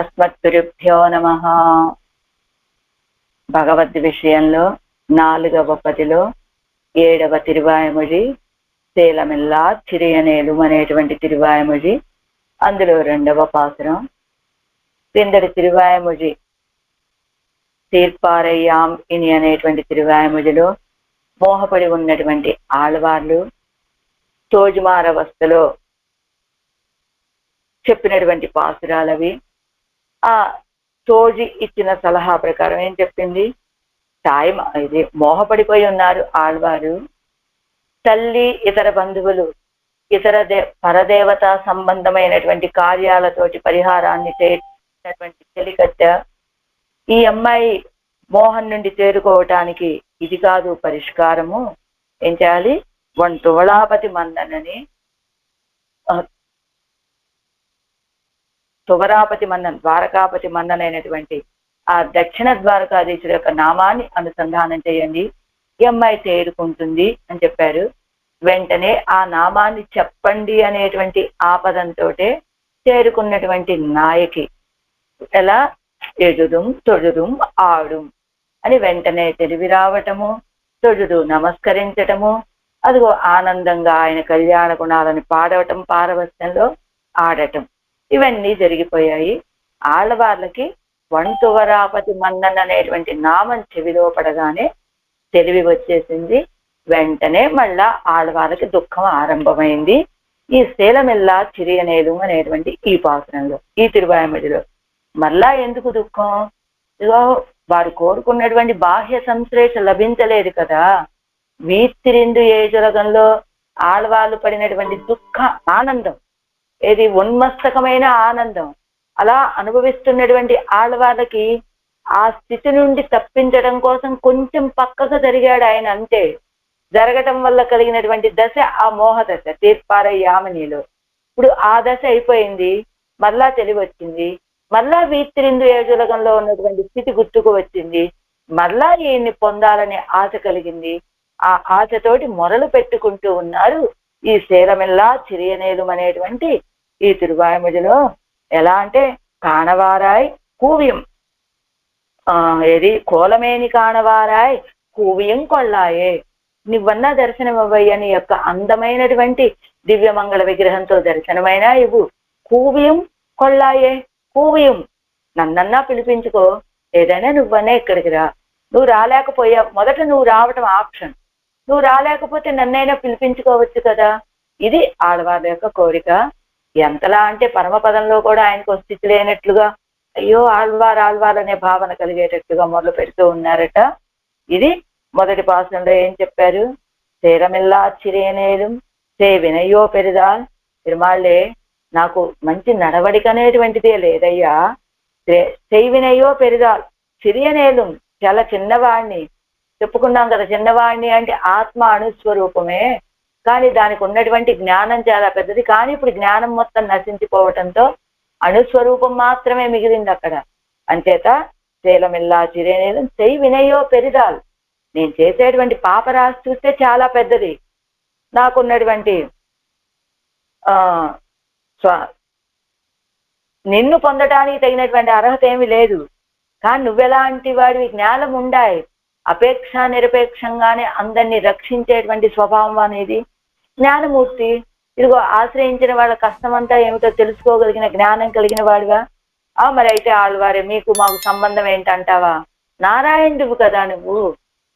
అస్మద్గురుభ్యో నమః. భగవద్ విషయంలో 4వ పదిలో 7వ తిరువాయమొഴി సేలమిల్లా చిరియనేలు అనేటువంటి తిరువాయమొഴి. అందులో 2వ పాసురం. కిందటి తిరువాయమొഴి తీర్పారయ్యాం ఇని అనేటువంటి తిరువాయమొഴിలో మోహపడి ఉన్నటువంటి ఆళ్వార్లు తోజుమారవస్థలో చెప్పినటువంటి పాసురాలవి. ఆ తోజి ఇచ్చిన సలహా ప్రకారం ఏం చెప్పింది? ఇది మోహపడిపోయి ఉన్నారు ఆళ్వారు. తల్లి, ఇతర బంధువులు, ఇతర పరదేవతా సంబంధమైనటువంటి కార్యాలతోటి పరిహారాన్ని చేసినటువంటి చెలికట్ట ఈ అమ్మాయి మోహం నుండి చేరుకోవటానికి ఇది కాదు పరిష్కారము. ఏం చేయాలి? తువళాపతి మన్ననని, తువరాపతి మన్నన్, ద్వారకాపతి మన్నన్ అయినటువంటి ఆ దక్షిణ ద్వారకాధీశుడు యొక్క నామాన్ని అనుసంధానం చేయండి, ఈ అమ్మాయి చేరుకుంటుంది అని చెప్పారు. వెంటనే ఆ నామాన్ని చెప్పండి అనేటువంటి ఆపదంతో చేరుకున్నటువంటి నాయకి ఎలా ఎజుదుం తొజుదుం ఆడుం అని వెంటనే తెలివి రావటము, తొజుదు నమస్కరించటము, అదిగో ఆనందంగా ఆయన కళ్యాణ గుణాలను పాడవటం, పారవస్యంలో ఆడటం, ఇవన్నీ జరిగిపోయాయి. ఆళ్వార్లకి వంతువరాపతి మన్నన్ అనేటువంటి నామం చెవిలో పడగానే తెలివి వచ్చేసింది. వెంటనే మళ్ళా ఆళ్వార్లకి దుఃఖం ఆరంభమైంది. ఈ సేలమిల్లా చిరియనేలు అనేటువంటి ఈ పాసురంలో, ఈ తిరువాయమొഴിలో మళ్ళా ఎందుకు దుఃఖం? ఇగో వారు కోరుకున్నటువంటి బాహ్య సంశ్లేష లభించలేదు కదా. వీత్తిరిందు ఏ జులగంలో ఆళ్వార్లు పడినటువంటి దుఃఖ ఆనందం, ఏది ఉన్మస్తకమైన ఆనందం, అలా అనుభవిస్తున్నటువంటి ఆళ్వార్లకి ఆ స్థితి నుండి తప్పించడం కోసం కొంచెం పక్కకు జరిగాడు ఆయన, అంతే. జరగటం వల్ల కలిగినటువంటి దశ ఆ మోహ దశ, తీర్పారయ్యామనిలో. ఇప్పుడు ఆ దశ అయిపోయింది, మళ్ళా తెలివి వచ్చింది, మళ్ళా వీత్తిరిందు ఏజులగంలో ఉన్నటువంటి స్థితి గుర్తుకు వచ్చింది, మళ్ళా ఈయన్ని పొందాలనే ఆశ కలిగింది. ఆ ఆశతోటి మొరలు పెట్టుకుంటూ ఉన్నారు ఈ సేలమిల్లా చిరియనేలు అనేటువంటి ఈ తిరువాయమొழிలో. ఎలా అంటే కాణవారాయ్ కూవియం, ఏది కోలమేని కాణవారాయ్ కూవియం కొల్లాయే, నువ్వన్నా దర్శనం అవ్వయ్య, నీ యొక్క అందమైనటువంటి దివ్యమంగళ విగ్రహంతో దర్శనమైనా ఇవ్వు. కూవియం కొల్లాయే, కూవియం, నన్నన్నా పిలిపించుకో, ఏదైనా నువ్వన్నా ఇక్కడికి రా. నువ్వు రాలేకపోయావు, మొదట నువ్వు రావటం ఆప్షన్, నువ్వు రాలేకపోతే నన్నైనా పిలిపించుకోవచ్చు కదా. ఇది ఆళ్వార్ల యొక్క కోరిక. ఎంతలా అంటే పరమపదంలో కూడా ఆయనకు స్థితి లేనట్లుగా, అయ్యో ఆళ్వార్ ఆళ్వార్ అనే భావన కలిగేటట్టుగా మొదలు పెడుతూ ఉన్నారట. ఇది మొదటి పాసురంలో ఏం చెప్పారు? సేలమిల్లా చిరియనేలు సే వినయో పెరిదాల్, తిరుమాళ్ళే నాకు మంచి నడవడిక అనేటువంటిదే లేదయ్యా. సే వినయో పెరిదాల్, చిరియనేలు చాలా చిన్నవాణ్ణి చెప్పుకున్నాం కదా. చిన్నవాణ్ణి అంటే ఆత్మ అణుస్వరూపమే, కానీ దానికి ఉన్నటువంటి జ్ఞానం చాలా పెద్దది. కానీ ఇప్పుడు జ్ఞానం మొత్తం నశించిపోవటంతో అణుస్వరూపం మాత్రమే మిగిలింది అక్కడ. అంచేత సేలమిల్లా చిరియనేలు సై వినయో పెరిదాల్, నేను చేసేటువంటి పాపరాశి చూస్తే చాలా పెద్దది, నాకున్నటువంటి నిన్ను పొందటానికి తగినటువంటి అర్హత ఏమి లేదు. కానీ నువ్వెలాంటి వాడివి? జ్ఞానం ఉండాయి, అపేక్ష నిరపేక్షంగానే అందరినీ రక్షించేటువంటి స్వభావం అనేది జ్ఞానమూర్తి. ఇదిగో ఆశ్రయించిన వాళ్ళ కష్టమంతా ఏమిటో తెలుసుకోగలిగిన జ్ఞానం కలిగిన వాడివా? మరి అయితే ఆళ్వారే, మీకు మాకు సంబంధం ఏంటంటావా? నారాయణుడివి కదా నువ్వు,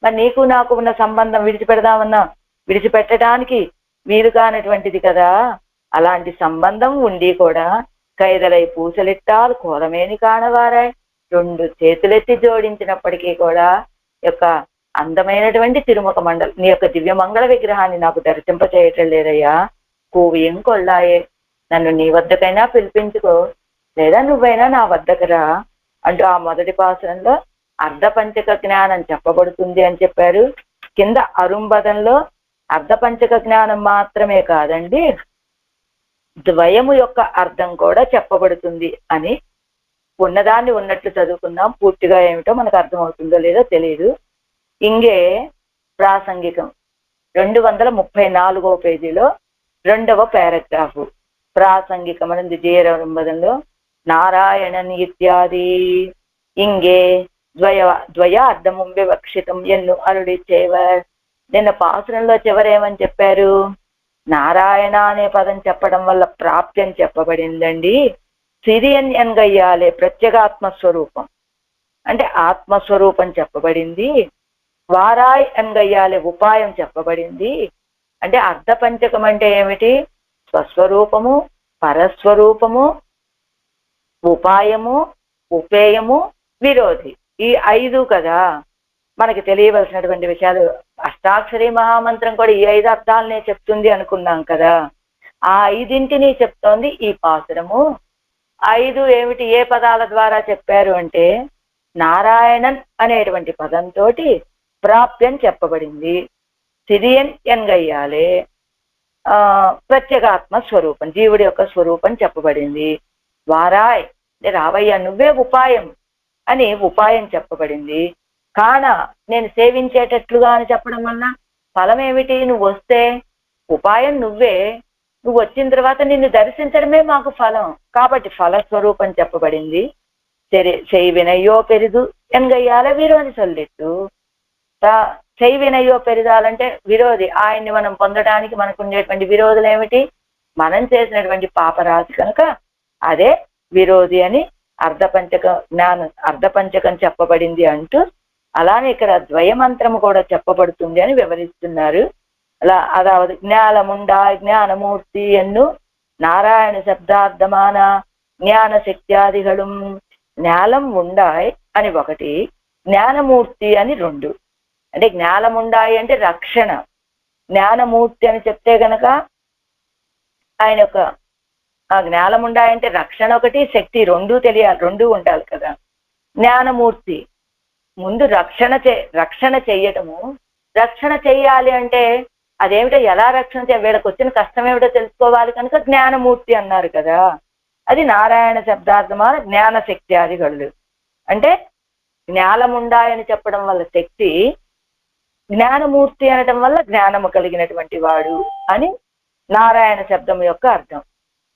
మరి నీకు నాకు ఉన్న సంబంధం విడిచిపెడదామన్నా విడిచిపెట్టడానికి వీలు కానటువంటిది కదా. అలాంటి సంబంధం ఉండి కూడా కైదలై పూసలిట్టాలు కోలమేని కాణవారాయ్, 2 చేతులెత్తి జోడించినప్పటికీ కూడా యొక్క అందమైనటువంటి తిరుముఖ మండలం, నీ యొక్క దివ్యమంగళ విగ్రహాన్ని నాకు దర్శింపచేయటం లేదయ్యా. కూవియం కొల్లాయే, నన్ను నీ వద్దకైనా పిలిపించుకో, లేదా నువ్వైనా నా వద్దకు రా అంటూ ఆ మొదటి పాసురంలో అర్ధపంచక జ్ఞానం చెప్పబడుతుంది అని చెప్పారు. కింద అరుంబదంలో అర్ధపంచక జ్ఞానం మాత్రమే కాదండి, ద్వయము యొక్క అర్థం కూడా చెప్పబడుతుంది అని ఉన్నదాన్ని ఉన్నట్లు చదువుకుందాం. పూర్తిగా ఏమిటో మనకు అర్థమవుతుందో లేదో తెలియదు. ఇంగే ప్రాసంగికం 234వ పేజీలో 2వ పారాగ్రాఫ్ ప్రాసంగికం అనేది 0 అరుంబదంలో நாராயணன் இத்தியாதி இங்கே ద్వయ అర్థము వివక్షితం ఎన్ను అరుడి చేవర్. నిన్న పాసురంలో చివరేమని చెప్పారు? నారాయణ అనే పదం చెప్పడం వల్ల ప్రాప్తి అని చెప్పబడిందండి. సిరియన్ ఎన్గయ్యాలే ప్రత్యేగాత్మస్వరూపం అంటే ఆత్మస్వరూపం చెప్పబడింది. వారాయ్ ఎన్గయ్యాలే ఉపాయం చెప్పబడింది. అంటే అర్ధపంచకం అంటే ఏమిటి? స్వస్వరూపము, పరస్వరూపము, ఉపాయము, ఉపేయము, విరోధి. ఈ 5 కదా మనకి తెలియవలసినటువంటి విషయాలు. అష్టాక్షరి మహామంత్రం కూడా ఈ 5 అర్థాలనే చెప్తుంది అనుకున్నాం కదా. ఆ 5ంటిని చెప్తోంది ఈ పాసురము. 5 ఏమిటి? ఏ పదాల ద్వారా చెప్పారు అంటే నారాయణన్ అనేటువంటి పదంతో ప్రాప్యం చెప్పబడింది. సిరియన్ ఎన్గయ్యాలే ప్రత్యేగాత్మ స్వరూపం, జీవుడి యొక్క స్వరూపం చెప్పబడింది. వారాయ్ రావయ్య నువ్వే ఉపాయం అని ఉపాయం చెప్పబడింది. కాన నేను సేవించేటట్లుగా అని చెప్పడం వల్ల ఫలం ఏమిటి? నువ్వు వస్తే ఉపాయం నువ్వే, నువ్వు వచ్చిన తర్వాత నిన్ను దర్శించడమే మాకు ఫలం. కాబట్టి ఫలస్వరూపం చెప్పబడింది. செய்வினையோ பெரிது ఎన్గయ్యాల విరోధి సొల్లిట్టు. చేయవినయ్యో పెరిదాలంటే విరోధి. ఆయన్ని మనం పొందడానికి మనకు ఉండేటువంటి విరోధులు ఏమిటి? మనం చేసినటువంటి పాపరాశి కనుక అదే విరోధి అని అర్ధపంచకం చెప్పబడింది అంటూ, అలానే ఇక్కడ ద్వయమంత్రము కూడా చెప్పబడుతుంది అని వివరిస్తున్నారు. அதாவது ஞானமுண்டாய் ஞானமூர்த்தி ఎన్ను నారాయణ శబ్దార్థమాన జ్ఞాన శక్త్యాదిகளும். జ్ఞానం ఉండాయ్ అని ఒకటి, జ్ఞానమూర్తి అని 2. అంటే జ్ఞానముండాయి అంటే రక్షణ, జ్ఞానమూర్తి అని చెప్తే గనక ఆయన యొక్క జ్ఞానముండాయి అంటే రక్షణ ఒకటి, శక్తి 2 తెలియాలి, 2 ఉండాలి కదా. జ్ఞానమూర్తి ముందు రక్షణ చెయ్యటము. రక్షణ చెయ్యాలి అంటే అదేమిటో, ఎలా రక్షణ వీళ్ళకి వచ్చిన కష్టం ఏమిటో తెలుసుకోవాలి కనుక జ్ఞానమూర్తి అన్నారు కదా. అది నారాయణ శబ్దార్థமான జ్ఞాన శక్త్యాదిగళ్ళు. అంటే జ్ఞానముండాయని చెప్పడం వల్ల శక్తి, జ్ఞానమూర్తి అనటం వల్ల జ్ఞానము కలిగినటువంటి వాడు అని నారాయణ శబ్దం యొక్క అర్థం.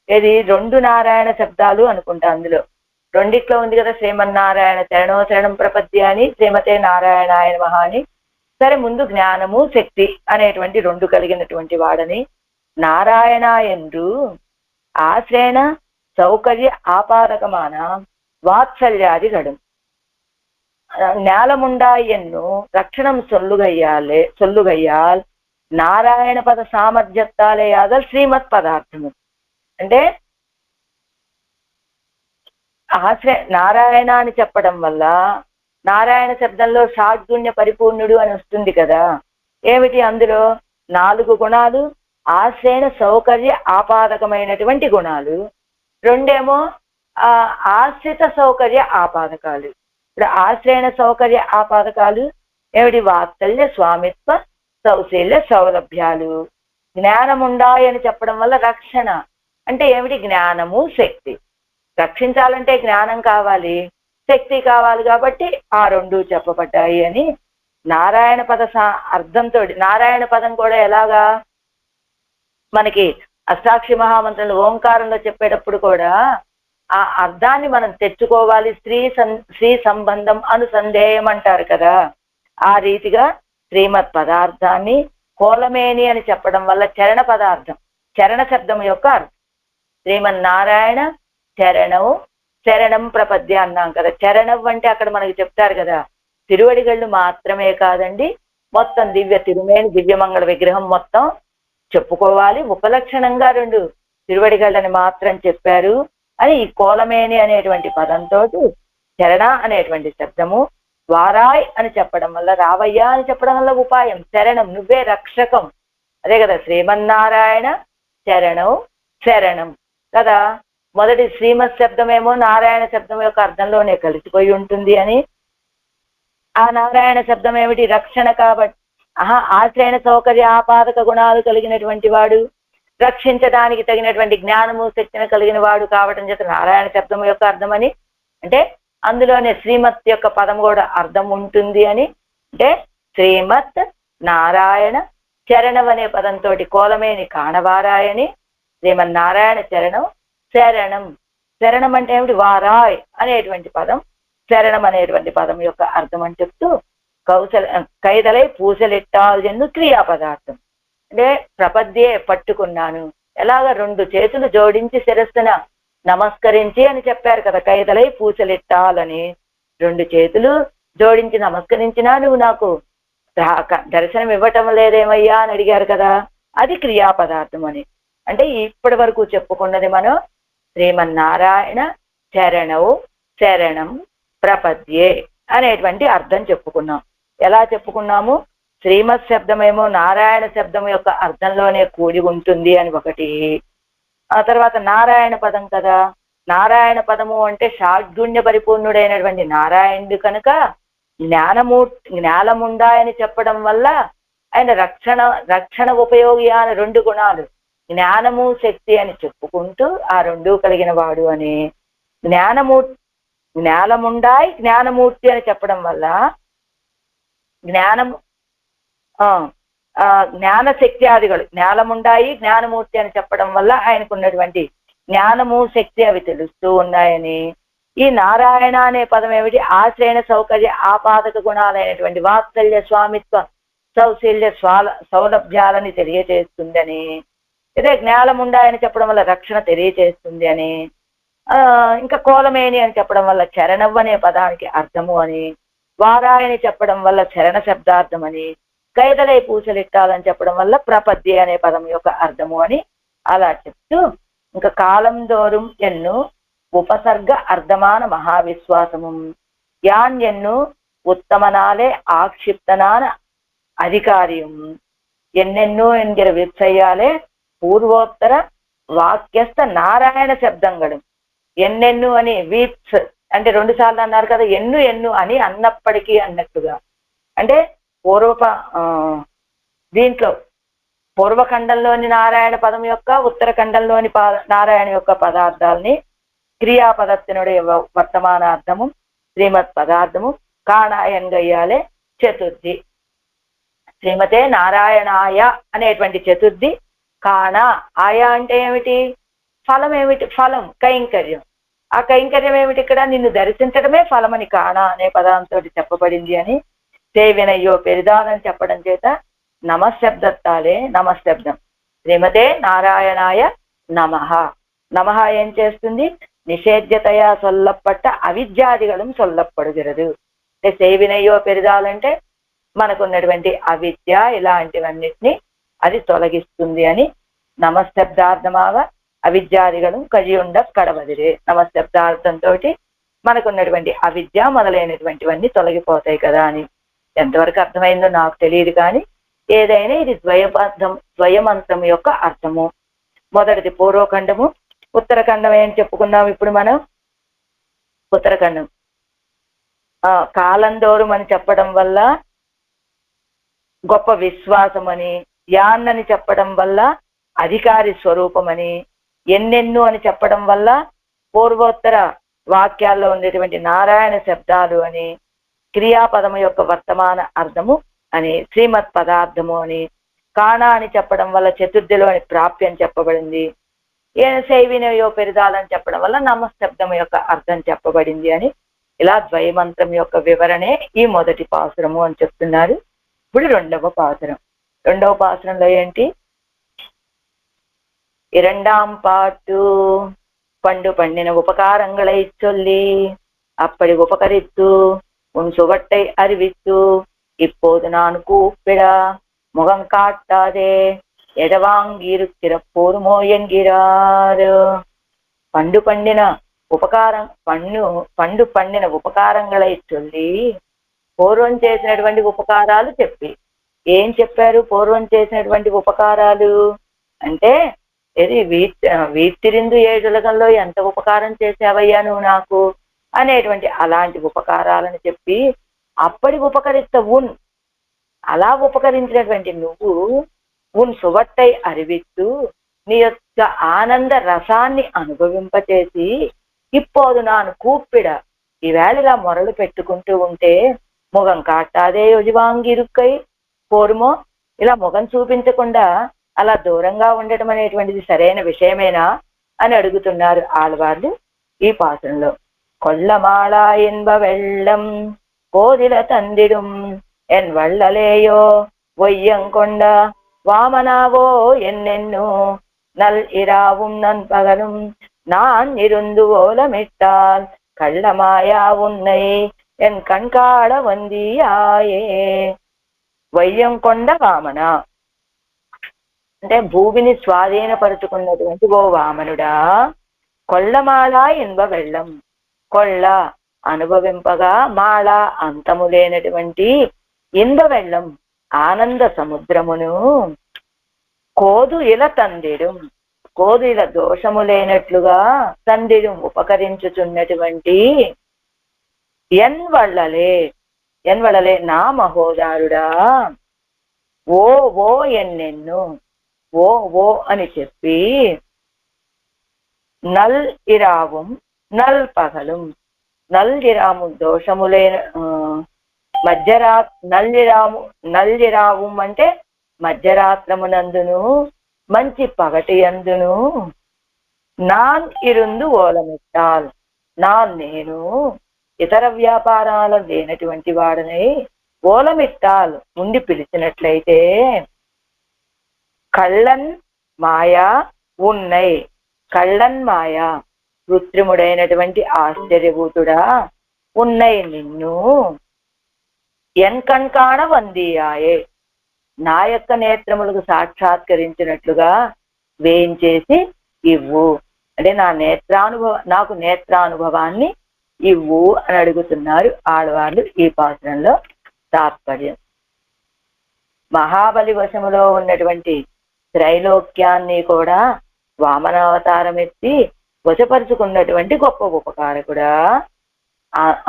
ఇది 2 నారాయణ శబ్దాలు అనుకుంటా. అందులో రెండిట్లో ఉంది కదా, శ్రీమన్నారాయణ శరణో శరణం ప్రపద్య అని, శ్రీమతే నారాయణాయ నమః అని. సరే, ముందు జ్ఞానము శక్తి అనేటువంటి 2 కలిగినటువంటి వాడని. నారాయణ ఎందు ఆశ్రయణ సౌకర్య ఆపాదకమాన వాత్సల్యాది గడు. ஞானமுண்டாய் என்னும் ரட்சணம் சொல்லுகையால் నారాయణ పద సామర్థ్యత్తాలే యాదల్ శ్రీమత్ పదార్థము. అంటే నారాయణ అని చెప్పడం వల్ల, నారాయణ శబ్దంలో షాడ్గుణ్య పరిపూర్ణుడు అని వస్తుంది కదా. ఏమిటి అందులో? 4 గుణాలు, ఆశ్రయణ సౌకర్య ఆపాదకమైనటువంటి గుణాలు. 2 ఆశ్రిత సౌకర్య ఆపాదకాలు. ఇప్పుడు ఆశ్రయణ సౌకర్య ఆపాదకాలు ఏమిటి? వాత్సల్య, స్వామిత్వ, సౌశల్య, సౌలభ్యాలు. జ్ఞానముండాయని చెప్పడం వల్ల రక్షణ అంటే ఏమిటి? జ్ఞానము శక్తి. రక్షించాలంటే జ్ఞానం కావాలి, శక్తి కావాలి, కాబట్టి ఆ 2 చెప్పబడ్డాయి అని నారాయణ పద అర్థంతో. నారాయణ పదం కూడా ఎలాగా మనకి అష్టాక్షి మహామంత్రంలో ఓంకారంలో చెప్పేటప్పుడు కూడా ఆ అర్థాన్ని మనం తెచ్చుకోవాలి. శ్రీ సంబంధం అనుసంధేయం అంటారు కదా. ఆ రీతిగా శ్రీమత్ పదార్థాన్ని కోలమేని అని చెప్పడం వల్ల చరణ పదార్థం, చరణ శబ్దం యొక్క అర్థం. శ్రీమన్నారాయణ శరణం ప్రపద్య అన్నాం కదా. చరణం అంటే అక్కడ మనకి చెప్తారు కదా, తిరువడిగళ్ళు మాత్రమే కాదండి, మొత్తం తిరుమేని దివ్యమంగళ విగ్రహం మొత్తం చెప్పుకోవాలి. ఉపలక్షణంగా 2 తిరువడిగళ్ళని మాత్రం చెప్పారు అని ఈ కోలమేని అనేటువంటి పదంతో చరణ అనేటువంటి శబ్దము. వారాయ్ అని చెప్పడం వల్ల, రావయ్య అని చెప్పడం వల్ల ఉపాయం, శరణం నువ్వే రక్షకం. అదే కదా, శ్రీమన్నారాయణ శరణం కదా. మొదటి శ్రీమత్ శబ్దమేమో నారాయణ శబ్దం యొక్క అర్థంలోనే కలిసిపోయి ఉంటుంది అని. ఆ నారాయణ శబ్దం ఏమిటి? రక్షణ కాబట్టి. ఆశ్రయణ సౌకర్య ఆపాదక గుణాలు కలిగినటువంటి వాడు, రక్షించడానికి తగినటువంటి జ్ఞానము శక్తిని కలిగిన వాడు కావటం చేత నారాయణ శబ్దం యొక్క అర్థం అని. అంటే అందులోనే శ్రీమత్ యొక్క పదం కూడా అర్థం ఉంటుంది అని. అంటే శ్రీమత్ నారాయణ చరణం అనే పదంతో కోలమేని కాణవారాయని, శ్రీమన్నారాయణ శరణం శరణం అంటే ఏమిటి? వారాయ్ అనేటువంటి పదం, శరణం అనేటువంటి పదం యొక్క అర్థం అని చెప్తూ కైదలై పూసలెట్టాలు చెందు క్రియాపదార్థం. అంటే ప్రపద్యే పట్టుకున్నాను, ఎలాగ 2 చేతులు జోడించి శిరస్సున నమస్కరించి అని చెప్పారు కదా. కైదలై పూసలెట్టాలని 2 చేతులు జోడించి నమస్కరించినా నువ్వు నాకు దర్శనం ఇవ్వటం లేదేమయ్యా అని అడిగారు కదా, అది క్రియాపదార్థం అని. అంటే ఇప్పటి వరకు చెప్పుకున్నది మనం శ్రీమన్నారాయణ చరణవు శరణం ప్రపద్యే అనేటువంటి అర్థం చెప్పుకున్నాం. ఎలా చెప్పుకున్నాము? శ్రీమత్ శబ్దమేమో నారాయణ శబ్దం యొక్క అర్థంలోనే కూడి ఉంటుంది అని ఒకటి. ఆ తర్వాత నారాయణ పదం కదా, నారాయణ పదము అంటే షాడ్గుణ్య పరిపూర్ణుడైనటువంటి నారాయణుడు కనుక జ్ఞానముండా అని చెప్పడం వల్ల ఆయన రక్షణ ఉపయోగి అని 2 గుణాలు, జ్ఞానము శక్తి అని చెప్పుకుంటూ ఆ 2 కలిగిన వాడు అని. జ్ఞానముండాయి జ్ఞానమూర్తి అని చెప్పడం వల్ల జ్ఞానశక్తి ఆదిಗಳು, జ్ఞానముండాయి జ్ఞానమూర్తి అని చెప్పడం వల్ల ఆయనకున్నటువంటి జ్ఞానము శక్తి అవి తెలుస్తూ ఉన్నాయని. ఈ నారాయణ అనే పదం ఏమిటి? ఆశ్రయణ సౌకర్య ఆపాదక గుణాలైనటువంటి వాత్సల్య స్వామిత్వ సౌశల్య సౌలభ్యాలని తెలియజేస్తుందని. ఇదే జ్ఞానముండాయని చెప్పడం వల్ల రక్షణ తెలియజేస్తుంది అని. ఇంకా కోలమేని అని చెప్పడం వల్ల చరణవ్ అనే పదానికి అర్థము అని. వారాయని చెప్పడం వల్ల చరణ శబ్దార్థం అని. కైదలై పూసలెట్టాలని చెప్పడం వల్ల ప్రపద్య అనే పదం యొక్క అర్థము అని అలా చెప్తూ, ఇంకా కాలం దోరుం ఎన్ను ఉపసర్గ అర్ధమాన మహావిశ్వాసము యాన్యన్ను ఉత్తమనాలే ఆక్షిప్తనాన అధికారియం ఎన్నెన్నో ఎన్గిర విత్సయ్యాలే పూర్వోత్తర వాక్యస్థ నారాయణ శబ్దంగడు. ఎన్నెన్ను అని వీప్స్ అంటే 2 సార్లు అన్నారు కదా, ఎన్ను అని అన్నప్పటికీ అన్నట్టుగా. అంటే దీంట్లో పూర్వఖండంలోని నారాయణ పదం యొక్క ఉత్తరఖండంలోని నారాయణ యొక్క పదార్థాలని క్రియాపదత్తినుడే వర్తమానార్థము శ్రీమత్ పదార్థము కాణాయంగయ్యాలే చతుర్థి. శ్రీమతే నారాయణాయ అనేటువంటి చతుర్థి కాణ. ఆయా అంటే ఏమిటి? ఫలం ఏమిటి? ఫలం కైంకర్యం. ఆ కైంకర్యం ఏమిటి? ఇక్కడ నిన్ను దర్శించడమే ఫలమని కాణ అనే పదాంతో చెప్పబడింది అని. సేవినయ్యో పెరిదానని చెప్పడం చేత నమశబ్దత్తాలే నమశబ్దం. శ్రీమతే నారాయణాయ నమః. నమః ఏం చేస్తుంది? నిషేధ్యతయా సొల్లప్పట్ట అవిద్యాదిగళం సొల్లప్పడుగిరదు. అంటే సేవినయ్యో పెరిదాలంటే మనకున్నటువంటి అవిద్య ఇలాంటివన్నిటిని అది తొలగిస్తుంది అని. నమశబ్దార్థమావ అవిద్యాదిగళం కజియుండ కడవదిరే. నమశబ్దార్థంతో మనకున్నటువంటి అవిద్య మొదలైనటువంటివన్నీ తొలగిపోతాయి కదా అని. ఎంతవరకు అర్థమైందో నాకు తెలియదు, కానీ ఏదైనా ఇది ద్వయమంత్రం యొక్క అర్థము. మొదటిది పూర్వఖండము, ఉత్తరఖండం ఏం చెప్పుకున్నాం ఇప్పుడు మనం? ఉత్తరఖండం కాలందోరం అని చెప్పడం వల్ల గొప్ప విశ్వాసం అని, యాన్నని చెప్పడం వల్ల అధికారి స్వరూపమని, ఎన్నెన్ను అని చెప్పడం వల్ల పూర్వోత్తర వాక్యాల్లో ఉండేటువంటి నారాయణ శబ్దాలు అని, క్రియాపదము యొక్క వర్తమాన అర్థము అని, శ్రీమత్ పదార్థము అని, కాణ అని చెప్పడం వల్ల చతుర్థిలోని ప్రాప్యం చెప్పబడింది. శైవినయో పెరిదాలని చెప్పడం వల్ల నమశబ్దము యొక్క అర్థం చెప్పబడింది అని. ఇలా ద్వయమంత్రం యొక్క వివరణే ఈ మొదటి పాసురము అని చెప్తున్నారు. ఇప్పుడు 2వ పాసురం. 2వ పాసురంలో ఏంటి? இரண்டாம் பாட்டு பண்டு பண்ணின உபகாரங்களை சொல்லி அப்படி உபகரித்து உன் சுவட்டை அறிவித்து இப்போது நான் கூப்பிட முகம் காட்டாதே எடவாங்கி இருக்கிற போருமோ என்கிறாரு. పండు పండిన ఉపకారంగళై చొల్లి పూర్వం చేసినటువంటి ఉపకారాలు చెప్పి. ఏం చెప్పారు? పూర్వం చేసినటువంటి ఉపకారాలు అంటే ఇది వీటిరిందు 7 ఉలగంలో ఎంత ఉపకారం చేసావయ్యా నువ్వు నాకు అనేటువంటి అలాంటి ఉపకారాలను చెప్పి అప్పటి ఉపకరిస్త అలా ఉపకరించినటువంటి నువ్వు సువట్టై అరివిత్తు నీ యొక్క ఆనంద రసాన్ని అనుభవింపచేసి ఇప్పోదు నాను కూప్పిడ ఈవేళ ఇలా మొరలు పెట్టుకుంటూ ఉంటే ముఖం కాటాదే యుజివాంగిరుక్కై పోరుమో ఇలా ముఖం చూపించకుండా అలా దూరంగా ఉండటం అనేటువంటిది సరైన విషయమేనా అని అడుగుతున్నారు ఆళ్వార్లు. ఈ పాసంలో கொள்ளமாளா என்ப வெள்ளம் கோதில தந்திடும் என் வள்ளலேயோ ஒய்யங்கொண்ட வாமனாவோ என்னென்னோ நல் இராவும் நண்பகலும் நான் இருந்து ஓலமிட்டால் கள்ளமாயா உன்னை என் கண்காட వందియాయే. వయ్యంకొండ వామన అంటే భూమిని స్వాధీనపరుచుకున్నటువంటి ఓ వామనుడా, కొల్లమాళ ఎన్బ వెళ్ళం, కొళ్ళ అనుభవింపగా, మాళ అంతము లేనటువంటి, ఎన్బ వెళ్ళం ఆనంద సముద్రమును, కోదు ఇలా తందిడు కోదు ఇలా దోషము లేనట్లుగా తందిడు ఉపకరించుచున్నటువంటి ఎన్వళ్ళలే నా మహోదారుడా, ఓ ఓ ఎన్నెన్ను ఓ ఓ అని చెప్పి నల్ ఇరావం నల్ పగలం, నల్ ఇరాము దోషములే నల్లిరాము అంటే మధ్యరాత్రమునందును మంచి పగటి యందును నాన్ ఇరుందు ఓలమిట్టాల్ నేను ఇతర వ్యాపారాల లేనటువంటి వాడనై ఓలమిట్టాల్ ఉండి పిలిచినట్లయితే కళ్ళన్ మాయా ఉన్నై, కళ్ళన్ మాయా కృత్రిముడైనటువంటి ఆశ్చర్యభూతుడా ఉన్నై నిన్ను ఎన్ కణ్కాణ వందియాయే నా యొక్క నేత్రములకు సాక్షాత్కరించినట్లుగా వేయించేసి ఇవ్వు. అంటే నాకు నేత్రానుభవాన్ని ఇవ్వు అని అడుగుతున్నారు ఆడవాళ్ళు ఈ పాత్రంలో. తాత్పర్యం, మహాబలి వశములో ఉన్నటువంటి త్రైలోక్యాన్ని కూడా వామనావతారం ఎత్తి వశపరుచుకున్నటువంటి గొప్ప ఉపకారకుడా,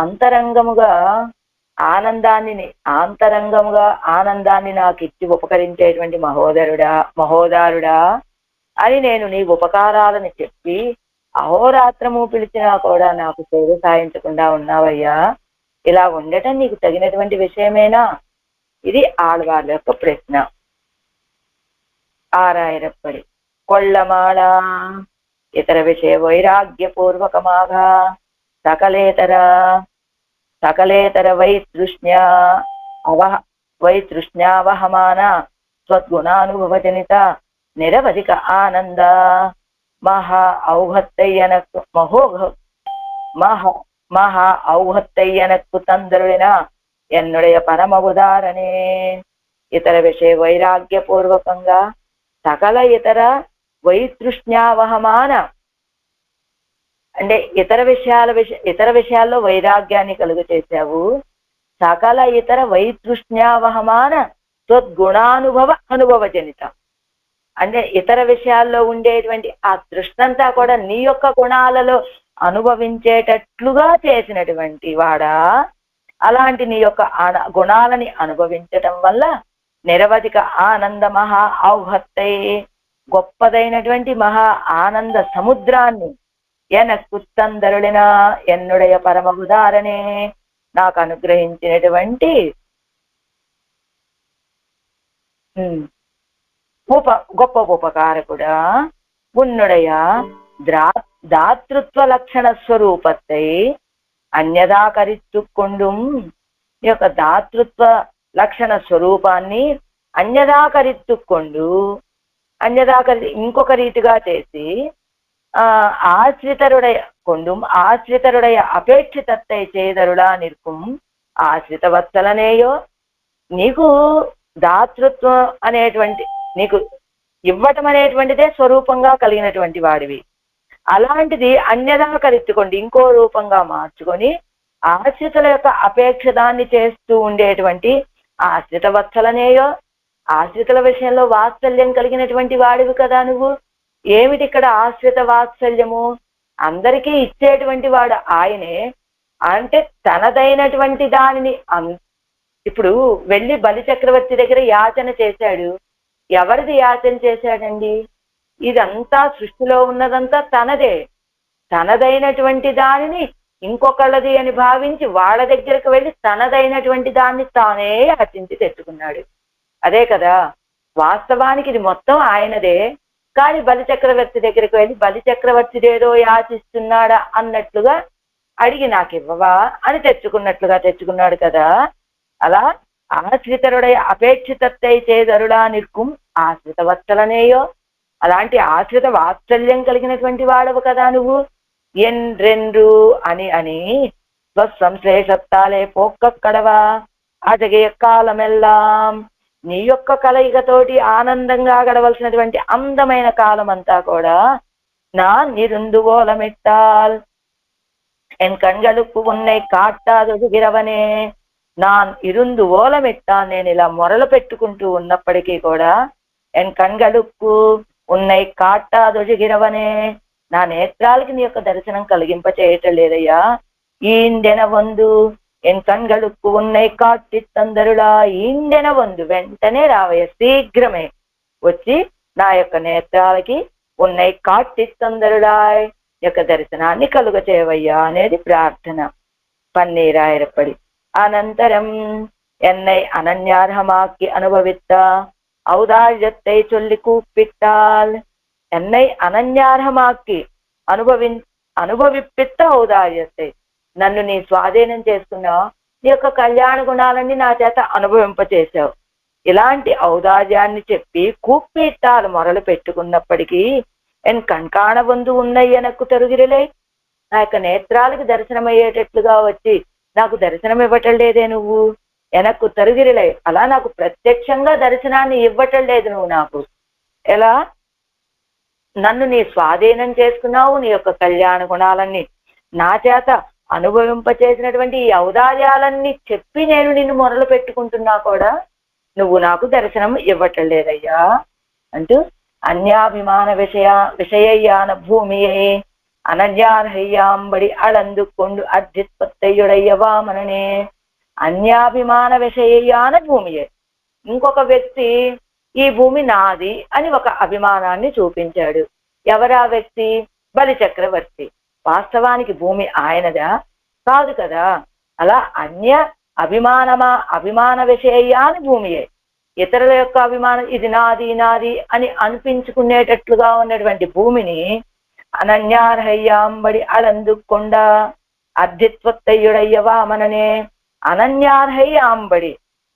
అంతరంగముగా ఆనందాన్ని నాకు ఇచ్చి ఉపకరించేటువంటి మహోదారుడా అని నేను నీ ఉపకారాలను చెప్పి అహోరాత్రము పిలిచినా కూడా నాకు సేవ సాయించకుండా ఉన్నావయ్యా. ఇలా ఉండటం నీకు తగినటువంటి విషయమేనా? ఇది ఆళ్వార్ల యొక్క ప్రశ్న. ఆరాయరప్పడి కొళ్ళమాళ ఇతర విషయ వైరాగ్యపూర్వకమాగా సకలేతర వైతృష్ణ్యావహమాన స్వద్గుణానుభవజనిత నిరవధిక ఆనంద మహా ఔహత్తయ్యనక్కు తందరుడిన ఎన్నుடைய పరమ ఉదారణే. ఇతర విషయ వైరాగ్యపూర్వకంగా సకల ఇతర వైతృష్ణ్యావహమాన అంటే ఇతర విషయాల్లో వైరాగ్యాన్ని కలుగ చేశావు. సకల ఇతర వైతృష్ణ్యావహమాన అనుభవ జనిత అంటే ఇతర విషయాల్లో ఉండేటువంటి ఆ తృష్ణంతా కూడా నీ యొక్క గుణాలలో అనుభవించేటట్లుగా చేసినటువంటి వాడా. అలాంటి నీ యొక్క గుణాలని అనుభవించటం వల్ల నిరవధిక ఆనంద మహా ఔహత్తై గొప్పదైనటువంటి మహా ఆనంద సముద్రాన్ని ఎనక్కుత్తందరుడిన ఎన్నుடைய పరమ ఉదారణే నాకు అనుగ్రహించినటువంటి గొప్ప ఉపకారకుడా ఉన్నుடைய దాతృత్వ లక్షణ స్వరూపத்தை అన్యదాకరిత్తుకొండుం. ఈ యొక్క దాతృత్వ లక్షణ స్వరూపాన్ని ఇంకొక రీతిగా చేసి ஆசிரிதருடைய அபேட்சிதத்தை செய்தருளா நிற்கும் ఆశ్రిత వత్సలనేయో. నీకు దాతృత్వం అనేటువంటి నీకు ఇవ్వటం అనేటువంటిదే స్వరూపంగా కలిగినటువంటి వాడివి. అలాంటిది అన్యదాకరిత్తుకోండి ఇంకో రూపంగా మార్చుకొని ఆశ్రితుల యొక్క అపేక్షదాన్ని చేస్తూ ఉండేటువంటి ఆశ్రిత వత్సలనేయో. ఆశ్రితుల విషయంలో వాత్సల్యం కలిగినటువంటి వాడివి కదా నువ్వు. ఏమిటి ఇక్కడ ఆశ్రిత వాత్సల్యము? అందరికీ ఇచ్చేటువంటి వాడు ఆయనే. అంటే తనదైనటువంటి దానిని ఇప్పుడు వెళ్ళి బలి చక్రవర్తి దగ్గర యాచన చేశాడు. ఎవరిది యాచన చేశాడండి? ఇదంతా సృష్టిలో ఉన్నదంతా తనదే. తనదైనటువంటి దానిని ఇంకొకళ్ళది అని భావించి వాళ్ళ దగ్గరకు వెళ్ళి తనదైనటువంటి దాన్ని తానే యాచించి తెచ్చుకున్నాడు. అదే కదా వాస్తవానికి ఇది మొత్తం ఆయనదే. కానీ బలి చక్రవర్తి దగ్గరికి వెళ్ళి బలి చక్రవర్తి ఏదో యాచిస్తున్నాడా అన్నట్లుగా అడిగి నాకు ఇవ్వవా అని తెచ్చుకున్నాడు కదా. అలా ఆశ్రితరుడై అపేక్షితత్తై చేదరుడా నిర్కుం ఆశ్రిత వత్సలనేయో, అలాంటి ఆశ్రిత వాత్సల్యం కలిగినటువంటి వాడవు కదా నువ్వు. ఎండ్రెండ్రు అని అని స్వసంశ్లేషత్తాలే పోక్కక్కడవా అజగే కాలమెల్లాం, నీ యొక్క కలయికతోటి ఆనందంగా గడవలసినటువంటి అందమైన కాలం అంతా కూడా నా నిరుందువోలమిట్టాల్ ఎన్ కణ్களுக்கு ఉన్నై కాట్టాదొదిగిరవనే, నా ఇరుందు ఓలమిట్టాల్, నేను ఇలా మొరలు పెట్టుకుంటూ ఉన్నప్పటికీ కూడా ఎన్ కణ్களுக்கு ఉన్నై కాట్టాదొదిగిరవనే, నా నేత్రాలకి నీ యొక్క దర్శనం కలిగింప చేయటం లేదయ్యా. ఈండెన వందు ఎన్ కణ్களுக்கு ఉన్నై కాట్టి తందరులా, ఈండెన వందు వెంటనే రావయ్య, శీఘ్రమే వచ్చి నా యొక్క నేత్రాలకి ఉన్నై కాట్టి తందరులా యొక్క దర్శనాన్ని కలుగ చేయవయ్యా అనేది ప్రార్థన. పన్నీరాయరప్పడి అనంతరం ఎన్నై అనన్యార్హమాకి అనుభవిత్త ఔదార్యத்தை சொல்லி கூப்பிட்டால், ఎన్నై అనన్యార్హమాకి అనుభవిప్పిత్త ఔదార్యத்தை, నన్ను నీ స్వాధీనం చేసుకున్నావు, నీ యొక్క కళ్యాణ గుణాలన్నీ నా చేత అనుభవింపచేశావు. ఇలాంటి ఔదార్యాన్ని చెప్పి కూప్పిట్టాలు మొరలు పెట్టుకున్నప్పటికీ ఎన్ కణ్కాణ బంధు ఉన్నాయి ఎనక్కు తరుగిరలే, నా యొక్క నేత్రాలకు దర్శనమయ్యేటట్లుగా వచ్చి నాకు దర్శనం ఇవ్వటం లేదే నువ్వు, ఎనక్కు తరుగిరలే, అలా నాకు ప్రత్యక్షంగా దర్శనాన్ని ఇవ్వటం లేదు నువ్వు నాకు. ఎలా నన్ను నీ స్వాధీనం చేసుకున్నావు, నీ యొక్క కళ్యాణ గుణాలన్నీ నా చేత అనుభవింపచేసినటువంటి ఈ ఔదార్యాలన్నీ చెప్పి నేను నిన్ను మొరలు పెట్టుకుంటున్నా కూడా నువ్వు నాకు దర్శనం ఇవ్వటం లేదయ్యా అంటూ అన్యాభిమాన విషయయ్యాన భూమియే అనన్యార్హయ్యాంబడి అళందుకొండు అర్జిత్పత్తయ్యుడయ్య వామననే. అన్యాభిమాన విషయయ్యాన భూమియే, ఇంకొక వ్యక్తి ఈ భూమి నాది అని ఒక అభిమానాన్ని చూపించాడు. ఎవరా వ్యక్తి? బలి చక్రవర్తి. వాస్తవానికి భూమి ఆయనదా? కాదు కదా. అలా అన్య అభిమాన విషయాన భూమియే, ఇతరుల యొక్క అభిమానం ఇది నాది నాది అని అనిపించుకునేటట్లుగా ఉన్నటువంటి భూమిని అనన్యార్హయ్యాంబడి అళందుకొండ అర్ధిత్వత్తయ్యుడయ్య వామననే. అనన్యార్హయ్యాంబడి,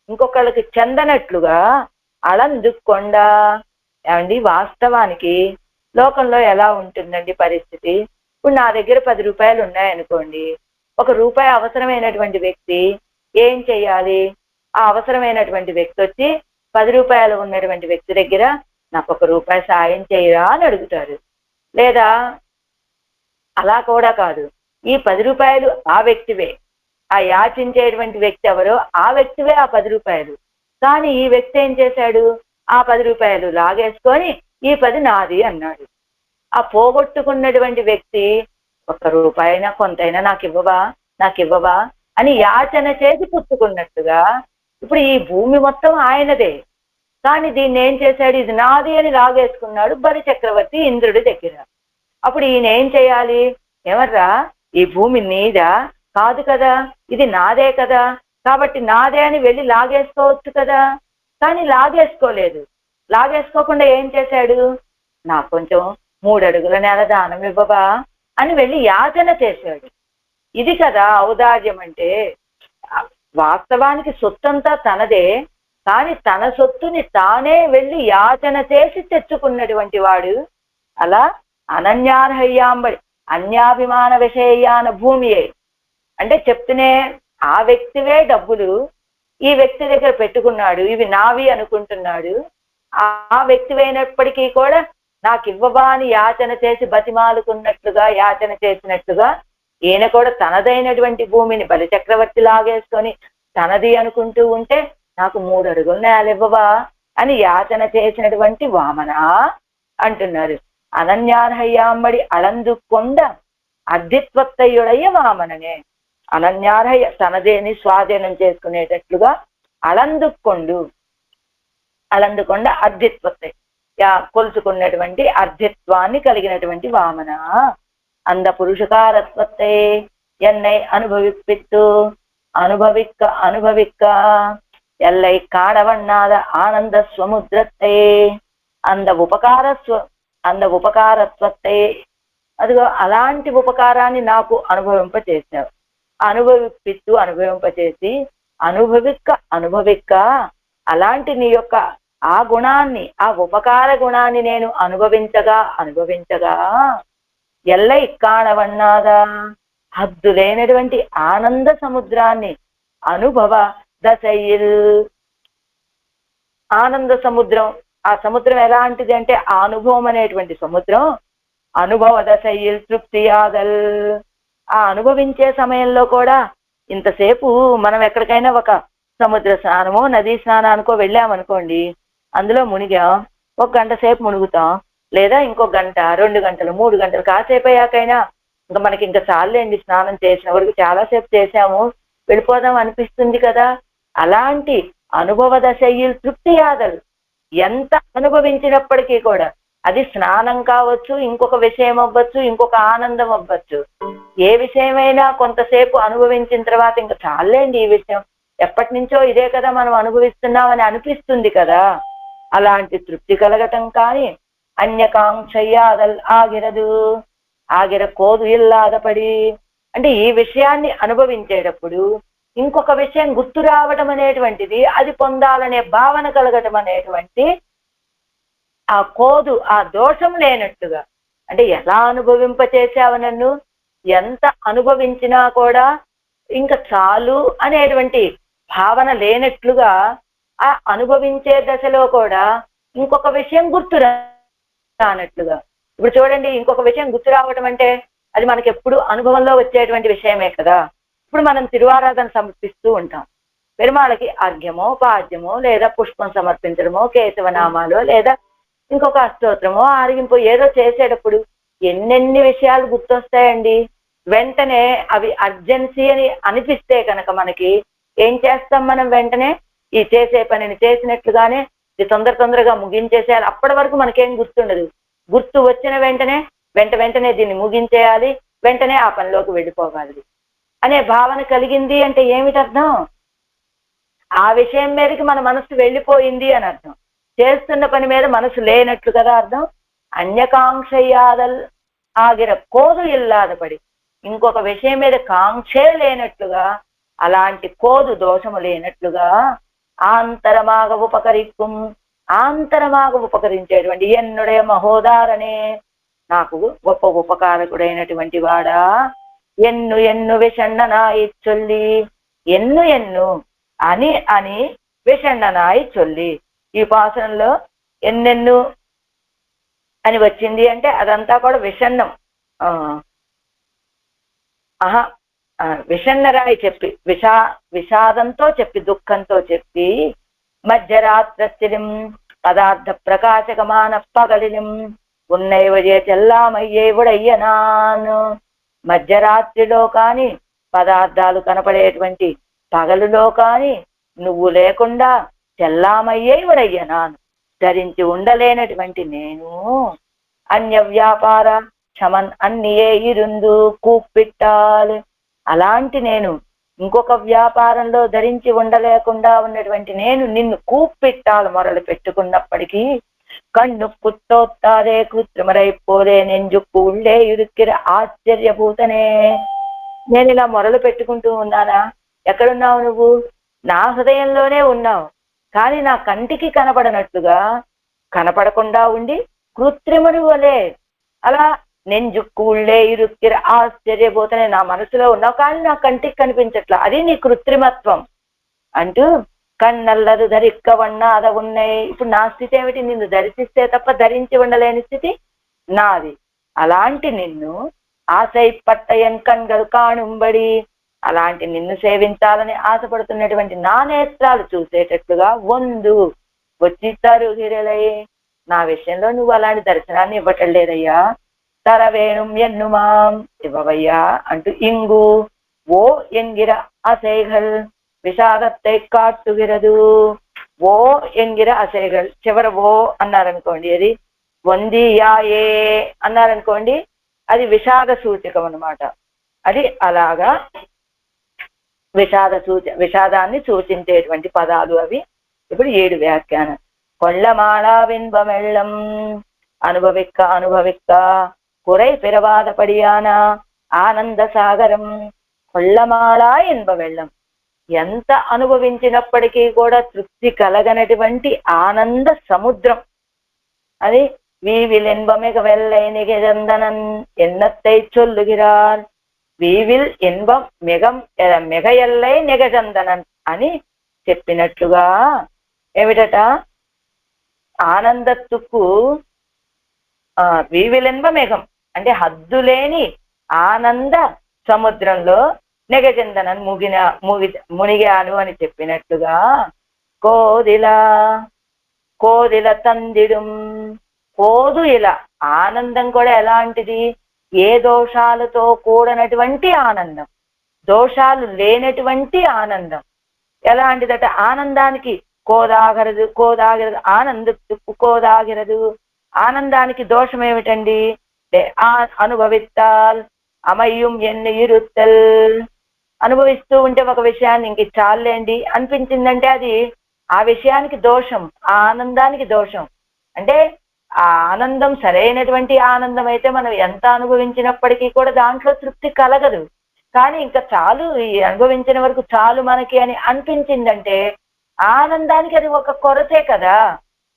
ఇంకొకళ్ళకి చెందనట్లుగా అళందుకొండ. ఏమండి, వాస్తవానికి లోకంలో ఎలా ఉంటుందండి పరిస్థితి? ఇప్పుడు నా దగ్గర 10 రూపాయలు ఉన్నాయనుకోండి, 1 రూపాయి అవసరమైనటువంటి వ్యక్తి ఏం చెయ్యాలి? ఆ అవసరమైనటువంటి వ్యక్తి వచ్చి 10 రూపాయలు ఉన్నటువంటి వ్యక్తి దగ్గర నాకు 1 రూపాయి సాయం చేయరా అని అడుగుతారు. లేదా అలా కూడా కాదు, ఈ 10 రూపాయలు ఆ వ్యక్తివే, ఆ యాచించేటువంటి వ్యక్తి ఎవరో ఆ వ్యక్తివే ఆ 10 రూపాయలు. కానీ ఈ వ్యక్తి ఏం చేశాడు? ఆ 10 రూపాయలు లాగేసుకొని ఈ 10 నాది అన్నాడు. ఆ పోగొట్టుకున్నటువంటి వ్యక్తి 1 రూపాయైనా కొంతైనా నాకు ఇవ్వవా అని యాచన చేసి పుచ్చుకున్నట్టుగా ఇప్పుడు ఈ భూమి మొత్తం ఆయనదే, కానీ దీన్ని ఏం చేశాడు? ఇది నాది అని లాగేసుకున్నాడు బలి చక్రవర్తి ఇంద్రుడి దగ్గర. అప్పుడు ఈయన ఏం చేయాలి? ఎవర్రా, ఈ భూమి నీదా? కాదు కదా, ఇది నాదే కదా, కాబట్టి నాదే అని వెళ్ళి లాగేసుకోవచ్చు కదా. కానీ లాగేసుకోలేదు. లాగేసుకోకుండా ఏం చేశాడు? నాకు కొంచెం 3 అడుగుల నేల దానం ఇవ్వవా అని వెళ్ళి యాచన చేశాడు. ఇది కదా ఔదార్యం అంటే. వాస్తవానికి సొత్తంతా తనదే, కానీ తన సొత్తుని తానే వెళ్ళి యాచన చేసి తెచ్చుకున్నటువంటి వాడు. అలా అనన్యార్హయ్యాంబడి అన్యాభిమాన విషయాన భూమియే అంటే చెప్తూనే ఆ వ్యక్తివే డబ్బులు ఈ వ్యక్తి దగ్గర పెట్టుకున్నాడు, ఇవి నావి అనుకుంటున్నాడు. ఆ వ్యక్తివైనప్పటికీ కూడా నాకు ఇవ్వవా అని యాచన చేసి బతిమాలుకున్నట్లుగా యాచన చేసినట్లుగా ఈయన కూడా తనదైనటువంటి భూమిని బలి చక్రవర్తి లాగేసుకొని తనది అనుకుంటూ ఉంటే నాకు 3 అడుగుల నేల ఇవ్వవా అని యాచన చేసినటువంటి వామన అంటున్నారు. అనన్యార్హయ్యాంబడి అళందుకొండ అర్ధిత్వత్తయ్యుడయ్య వామననే. అనన్యార్హయ్య తనదేని స్వాధీనం చేసుకునేటట్లుగా అళందుకొండ అర్ధిత్వత్తయ్య కొలుచుకున్నటువంటి అర్ధిత్వాన్ని కలిగినటువంటి వామన. அந்த புருஷகாரத்வத்தை என்னை அனுபவிப்பித்து அனுபவிக்க எல்லை காணவண்ணாத ஆனந்த ஸ்வமுத்திரத்தை அந்த అంద ఉపకారత్వతే, అదిగో అలాంటి ఉపకారాన్ని నాకు అనుభవింపచేశావు. అనుభవిప్పిస్తూ అనుభవింపచేసి అనుభవిక్క అలాంటి నీ యొక్క ఆ గుణాన్ని, ఆ ఉపకార గుణాన్ని నేను అనుభవించగా ఎల్ల ఇక్కాణవన్నాదా, హద్దు లేనటువంటి ఆనంద సముద్రాన్ని అనుభవ దశయిల్, ఆనంద సముద్రం, ఆ సముద్రం ఎలాంటిది అంటే ఆ అనుభవం అనేటువంటి సముద్రం. అనుభవ దశయిల్ తృప్తియాదల్, ఆ అనుభవించే సమయంలో కూడా ఇంతసేపు మనం ఎక్కడికైనా ఒక సముద్ర స్నానమో నదీ స్నానానికో వెళ్ళామనుకోండి, అందులో మునిగాం, 1 గంట సేపు మునుగుతాం, లేదా ఇంకో గంట 2 గంటలు 3 గంటలు, కాసేపు అయ్యాకైనా ఇంకా మనకి ఇంకా చాలండి స్నానం చేసిన వరకు, చాలాసేపు చేశాము వెళ్ళిపోదాం అనిపిస్తుంది కదా. అలాంటి అనుభవ దశయిల్ తృప్తి యాదలు, ఎంత అనుభవించినప్పటికీ కూడా అది స్నానం కావచ్చు, ఇంకొక విషయం అవ్వచ్చు, ఇంకొక ఆనందం అవ్వచ్చు, ఏ విషయమైనా కొంతసేపు అనుభవించిన తర్వాత ఇంకా చాలండి ఈ విషయం, ఎప్పటి నుంచో ఇదే కదా మనం అనుభవిస్తున్నామని అనిపిస్తుంది కదా. అలాంటి తృప్తి కలగటం కానీ అన్యకాంక్షయ్యాదల్ ఆగిరదు, ఆగిర కోదు ఇల్లాదపడి, అంటే ఈ విషయాన్ని అనుభవించేటప్పుడు ఇంకొక విషయం గుర్తు రావడం అనేటువంటిది, అది పొందాలనే భావన కలగటం అనేటువంటి ఆ కోదు, ఆ దోషం లేనట్టుగా, అంటే ఎలా అనుభవింపచేసావు నన్ను, ఎంత అనుభవించినా కూడా ఇంకా చాలు అనేటువంటి భావన లేనట్లుగా, ఆ అనుభవించే దశలో కూడా ఇంకొక విషయం గుర్తు రానట్లుగా. ఇప్పుడు చూడండి, ఇంకొక విషయం గుర్తు రావటం అంటే అది మనకి ఎప్పుడు అనుభవంలో వచ్చేటువంటి విషయమే కదా. ఇప్పుడు మనం తిరువారాధన సమర్పిస్తూ ఉంటాం, పెరుమాళకి అర్ఘ్యమో పాద్యమో లేదా పుష్పం సమర్పించడమో కేశవనామాలో లేదా ఇంకొక అష్టోత్తరమో ఆరగింపు ఏదో చేసేటప్పుడు ఎన్నెన్ని విషయాలు గుర్తొస్తాయండి. వెంటనే అవి అర్జెన్సీ అని అనిపిస్తే కనుక మనకి ఏం చేస్తాం, మనం వెంటనే ఈ చేసే పనిని చేసినట్లుగానే ఇది తొందరగా ముగించేసేయాలి. అప్పటి వరకు మనకేం గుర్తుండదు. గుర్తు వచ్చిన వెంటనే దీన్ని ముగించేయాలి, వెంటనే ఆ పనిలోకి వెళ్ళిపోవాలి అనే భావన కలిగింది అంటే ఏమిటి అర్థం, ఆ విషయం మీదకి మన మనసు వెళ్ళిపోయింది అని అర్థం. చేస్తున్న పని మీద మనసు లేనట్లు కదా అర్థం. అన్యకాంక్షయాదల్ ఆగిర కోదు ఇల్లాదపడి, ఇంకొక విషయం మీద కాంక్షే లేనట్లుగా, అలాంటి కోదు దోషము లేనట్లుగా ఆంతరమాగ ఉపకరిక్కుం, ఆంతరమాగ ఉపకరించేటువంటి ఎన్నుడే మహోదారనే, నాకు గొప్ప ఉపకారకుడైనటువంటి వాడా, ఎన్ను ఎన్ను విషణ్ణనాయి చొల్లి, ఎన్ను ఎన్ను అని విషణ్ణనాయి చొల్లి. ఈ పాసనంలో ఎన్నెన్ను అని వచ్చింది అంటే అదంతా కూడా విషణ్ణం, విషణ్ణరాయి చెప్పి విషాదంతో చెప్పి దుఃఖంతో చెప్పి, మధ్యరాత్రస్థిరం పదార్థ ప్రకాశకమాన పగలిం ఉన్నైవజే చెల్లామయ్యేవుడయ్యనాను, మధ్యరాత్రిలో కాని పదార్థాలు కనపడేటువంటి పగలులో కాని నువ్వు లేకుండా చెల్లామయ్యేవుడయ్యనాను, ధరించి ఉండలేనటువంటి నేను, అన్య వ్యాపార క్షమన్ అన్నియే ఇరుందు కూప్పిట్టాలి, అలాంటి నేను ఇంకొక వ్యాపారంలో ధరించి ఉండలేకుండా ఉన్నటువంటి నేను నిన్ను కూప్పిట్టాలు మొరలు పెట్టుకున్నప్పటికీ కన్ను కుత్తోత్తాదే కృత్రిమరైపోదే నెంజుక్కు ఉళ్ళే ఇరుక్కిర ఆశ్చర్యభూతనే. నేను ఇలా మొరలు పెట్టుకుంటూ ఉన్నానా, ఎక్కడున్నావు నువ్వు, నా హృదయంలోనే ఉన్నావు, కానీ నా కంటికి కనపడనట్లుగా కనపడకుండా ఉండి కృత్రిముని వలే అలా నెంజుక్కు ఉళ్ళే ఇరుక్కిర ఆశ్చర్యభూతనే, నా మనసులో ఉన్నావు కానీ నా కంటికి కనిపించట్లా, అది నీ కృత్రిమత్వం అంటూ కన్నల్లదు ధరిక్కవన్నాద ఉన్నాయి. ఇప్పుడు నా స్థితి ఏమిటి, నిన్ను దర్శిస్తే తప్ప ధరించి ఉండలేని స్థితి నాది. అలాంటి నిన్ను ఆశై పట్టయన్ కண்கள் కాణుంబడి, అలాంటి నిన్ను సేవించాలని ఆశపడుతున్నటువంటి నా నేత్రాలు చూసేటట్లుగా వచ్చి తరుగిరలై, నా విషయంలో నువ్వు అలాంటి దర్శనాన్ని ఇవ్వటం లేదయ్యా, తరవేణుం ఎన్నుమాం ఇవ్వవయ్యా అంటూ ఇంగు ఓ ఎంగిర అసైగల్ విషాదత్తై కాట్టుగిరదు, ఓ ఎంగిర అసైగల్ చివర ఓ అన్నారనుకోండి, అది వందియాయే అన్నారనుకోండి, అది విషాద సూచకం అనమాట. అది అలాగా విషాదాన్ని సూచించేటువంటి పదాలు అవి. ఇప్పుడు 7 వ్యాఖ్యానం. కొళ్ళమాళా విన్బమెళ్ళం అనుభవిక్క అనుభవిక్క குறை பிறவாதபடியான ఆనంద సాగరం కొల్లమాళ ఇన్బ వెళ్ళం. ఎంత అనుభవించినప్పటికీ కూడా తృప్తి కలగనటువంటి ఆనంద సముద్రం అది. వీవిల్ ఇన్బమిగ వెల్లై నిగజందనన్ ఎన్నత్తై చొల్లుగిరార్. వీవిల్ ఇన్బం మిగ ఎల్లై నిగజందనన్ అని చెప్పినట్లుగా ఏమిటట, ఆనందత్తుకు వీవిలెన్బ మేఘం అంటే హద్దులేని ఆనంద సముద్రంలో నెగజందనన్ మునిగాను అని చెప్పినట్లుగా కోదిల తందిడం. కోదు ఇలా ఆనందం కూడా ఎలాంటిది, ఏ దోషాలతో కూడినటువంటి ఆనందం, దోషాలు లేనటువంటి ఆనందం. ఎలాంటిదట, ఆనందానికి కోదాగిరదు ఆనందత్తుకు కోదాగిరదు. ఆనందానికి దోషం ఏమిటండి, అనుభవిస్తాల్ అమయ్యం ఎన్ని ఇరుత్తల్. అనుభవిస్తూ ఉంటే ఒక విషయాన్ని ఇంక చాలండి అనిపించిందంటే అది ఆ విషయానికి దోషం, ఆ ఆనందానికి దోషం. అంటే ఆ ఆనందం సరైనటువంటి ఆనందం అయితే మనం ఎంత అనుభవించినప్పటికీ కూడా దాంట్లో తృప్తి కలగదు. కానీ ఇంకా చాలు, ఈ అనుభవించిన వరకు చాలు మనకి అని అనిపించిందంటే ఆనందానికి అది ఒక కొరతే కదా.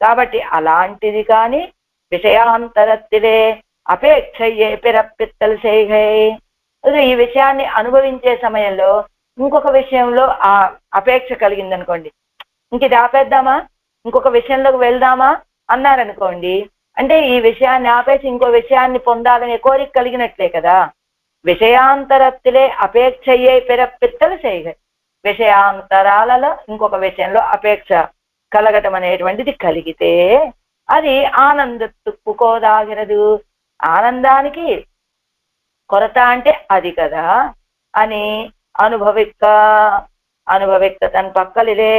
కాబట్టి అలాంటిది కానీ విషయాంతరత్తిలే అపేక్షయ్యే పిరప్పిత్తలు చేయగై. ఈ విషయాన్ని అనుభవించే సమయంలో ఇంకొక విషయంలో ఆ అపేక్ష కలిగిందనుకోండి, ఇంక ఇది ఆపేద్దామా, ఇంకొక విషయంలోకి వెళ్దామా అన్నారనుకోండి, అంటే ఈ విషయాన్ని ఆపేసి ఇంకో విషయాన్ని పొందాలనే కోరిక కలిగినట్లే కదా. విషయాంతరత్తిలే అపేక్షయ్యే పిరప్పిత్తలు చేయగై. విషయాంతరాలలో ఇంకొక విషయంలో అపేక్ష కలగటం అనేటువంటిది కలిగితే అది ఆనందత్తుకు కోదాగిరదు. ఆనందానికి కొరత అంటే అది కదా అని అనుభవిక్క తన పక్కలిదే